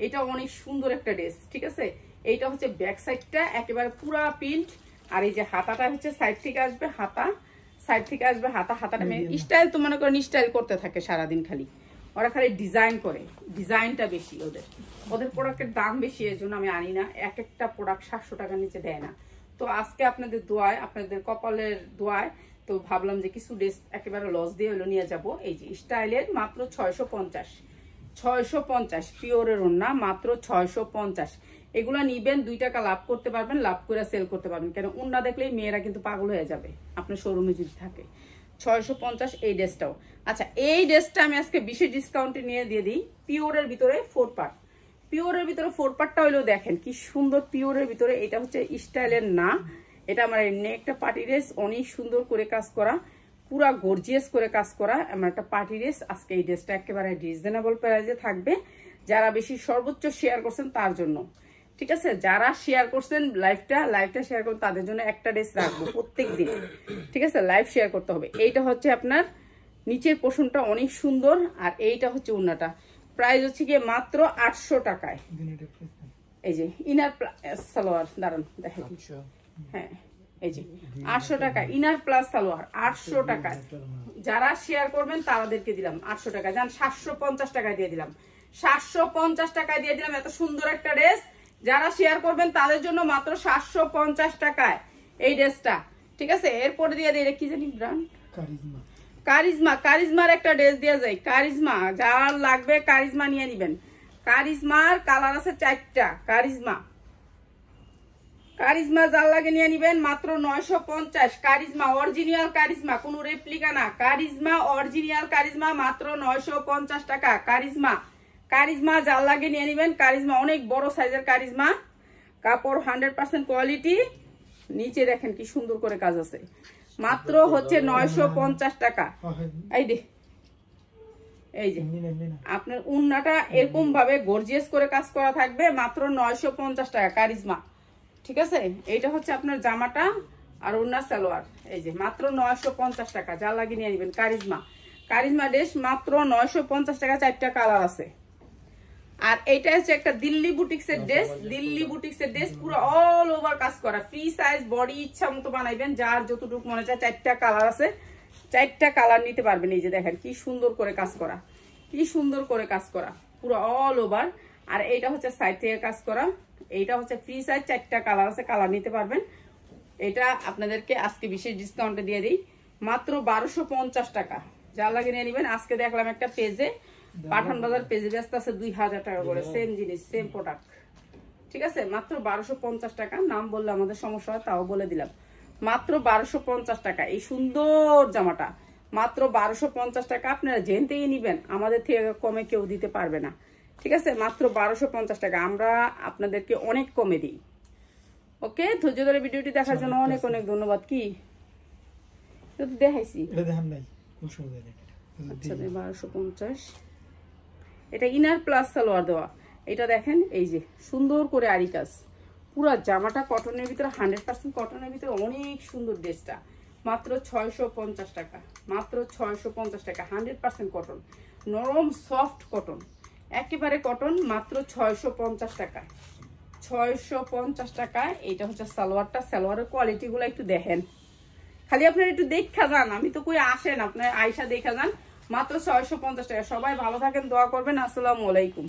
A: এটা অনেক সুন্দর একটা ড্রেস, ঠিক আছে? এইটা হচ্ছে ব্যাক সাইডটা একেবারে পুরা প্রিন্ট। আর এই যে হাতাটা হচ্ছে সাইড থেকে আসবে, হাতা সাইড থেকে আসবে, হাতাটা স্টাইল তো মনে করেন স্টাইল করতে থাকে সারাদিন, খালি ওরা খালি ডিজাইন করে, ডিজাইনটা বেশি ওদের প্রোডাক্টের দাম বেশি, এর জন্য আমি আনি না। এক একটা প্রোডাক্ট 700 টাকার নিচে দেয় না। তো আজকে আপনাদের দোয়ায়, আপনাদের কপালের দোয়ায় তো ভাবলাম যে কিছু ড্রেস একেবারে লস দিয়ে হলো নিয়ে যাব। এই যে স্টাইলের মাত্র 650 পিওরের ওড়না মাত্র 650। এগুলা নিবেন, 2 টাকা লাভ করতে পারবেন, লাভ করে সেল করতে পারবেন। কেন ওড়না দেখলেই মেয়েরা কিন্তু পাগল হয়ে যাবে আপনার শোরুমে যদি থাকে। 650 এই ড্রেসটাও। আচ্ছা, এই ড্রেসটা আমি আজকে বিশেষ ডিসকাউন্টে নিয়ে দিয়ে দিই। পিওরের ভিতরে 4 পার্ট, পিওরের ভিতরে 4 পার্টটা হইলেও দেখেন কি সুন্দর পিওরের ভিতরে। এটা হচ্ছে স্টাইলের না, এটা আমার এমনি একটা পার্টি ড্রেস, অনেক সুন্দর করে কাজ করা, পুরা গর্জিয়াস করে কাজ করা আমার একটা পার্টি ড্রেস। আজকে এই ড্রেসটা একেবারে রিজনেবল প্রাইসে থাকবে। যারা বেশি সর্বোচ্চ শেয়ার করছেন তার জন্য, ঠিক আছে? যারা শেয়ার করছেন লাইভটা শেয়ার করুন, তাদের জন্য একটা ড্রেস রাখবো প্রত্যেক দিন, ঠিক আছে? লাইভ শেয়ার করতে হবে। এইটা হচ্ছে আপনার নিচের পোর্শনটা অনেক সুন্দর, আর এইটা হচ্ছে ওড়নাটা। প্রাইস হচ্ছে গিয়ে মাত্র 800 টাকায়। এই যে ইনার সালোয়ার, দাঁড়ান দেখেন, হ্যাঁ এই যে 800 টাকা ইনার প্লাস সালোয়ার, 800 টাকায়। যারা শেয়ার করবেন তাদেরকে দিলাম 800 টাকা। যান 750 টাকায় দিয়ে দিলাম, 750 টাকায় দিয়ে দিলাম। এত সুন্দর একটা ড্রেস, যারা শেয়ার করবেন তাদের জন্য মাত্র 750 টাকায় এই ড্রেসটা, ঠিক আছে? এরপরে দিয়ে দিই, কি জানি ব্র্যান্ড, কারিজমার একটা ড্রেস দেওয়া যায়। কারিজমা যার লাগবে কারিজমা নিয়ে নিবেন। কারিজমার কালার আছে 4টা। কারিজমা যার লাগে নিয়ে নিবেন মাত্র 950। কারিজমা অরিজিনাল কারিজমা, কোনো রেপ্লিকা না। কারিজমা অরিজিনাল কারিজমা মাত্র 950 টাকা। কারিজমা যার লাগে নিয়ে নিবেন। কারিজমা অনেক বড় সাইজের কারিজমা, কাপড় 100% কোয়ালিটি। নিচে দেখেন কি সুন্দর করে কাজ আছে, মাত্র হচ্ছে 950 টাকা। এই যে আপনার উন্নাটা এরকম ভাবে গর্জিয়াস করে কাজ করা থাকবে, মাত্র 950 টাকা কারিজমা, ঠিক আছে? এইটা হচ্ছে আপনার জামাটা আর উন্না সালোয়ার। এই যে মাত্র 950 টাকা, যা লাগিয়ে নিয়ে নেবেন। কারিজমা ড্রেস মাত্র 950 টাকা, 4টা কালার আছে। আর এইটা হচ্ছে একটা দিল্লি বুটিক্সের ড্রেস, পুরো অল ওভার কাজ করা, ফ্রি সাইজ, বডি ইচ্ছা মতো বানাইবেন, যার যতটুকু মনে চায়। 4টা কালার আছে, 4টা কালার নিতে পারবেন। এই যে দেখেন কি সুন্দর করে কাজ করা, পুরো অল ওভার। আর এইটা হচ্ছে সাইড থেকে কাজ করা, এইটা হচ্ছে ফ্রি সাইজ, 4টা কালার আছে, কালার নিতে পারবেন। এটা আপনাদেরকে আজকে বিশেষ ডিসকাউন্টে দিয়ে দিই মাত্র 1250 টাকা, যা লাগে নিয়ে নেবেন। আজকে দেখলাম একটা পেজে, পাঠান বাজার পেজে ব্যস্ত আছে 2000 টাকা করে, সেম জিনিস, সেম প্রোডাক্ট, ঠিক আছে? মাত্র 1250 টাকা। নাম বললে আমাদের সমস্যা হয়, তাও বলে দিলাম, মাত্র 1250 টাকা। এই সুন্দর জামাটা মাত্র 1250 টাকা। আপনারা জেন থেকে নিবেন, আমাদের থেকে কমে কেউ দিতে পারবে না, ঠিক আছে? মাত্র 1250 টাকা, আমরা আপনাদেরকে অনেক কমে দিই। ওকে, ধৈর্য ধরে ভিডিওটি দেখার জন্য অনেক অনেক ধন্যবাদ। কি দেখাইছি, আচ্ছা 1250। এটা ইনার প্লাস সালোয়ার দেওয়া। এটা দেখেন এই যে সুন্দর করে আরি কাজ, পুরো জামাটা কটনের ভিতরে, 100% কটনের ভিতরে, অনেক সুন্দর ড্রেসটা। মাত্র 650 টাকা, মাত্র 650 টাকা। 100% কটন, নরম সফট কটন, একেবারে কটন, মাত্র 650 টাকা। 650 টাকা। এইটা হচ্ছে সালোয়ারটা, সালোয়ারের কোয়ালিটি গুলো একটু দেখেন, খালি আপনারা একটু দেখা যান, আমি তো কই আসেন, আপনার আয়সা দেখা যান। মাত্র 650 টাকা। সবাই ভালো থাকেন, দোয়া করবেন। আসসালামু আলাইকুম।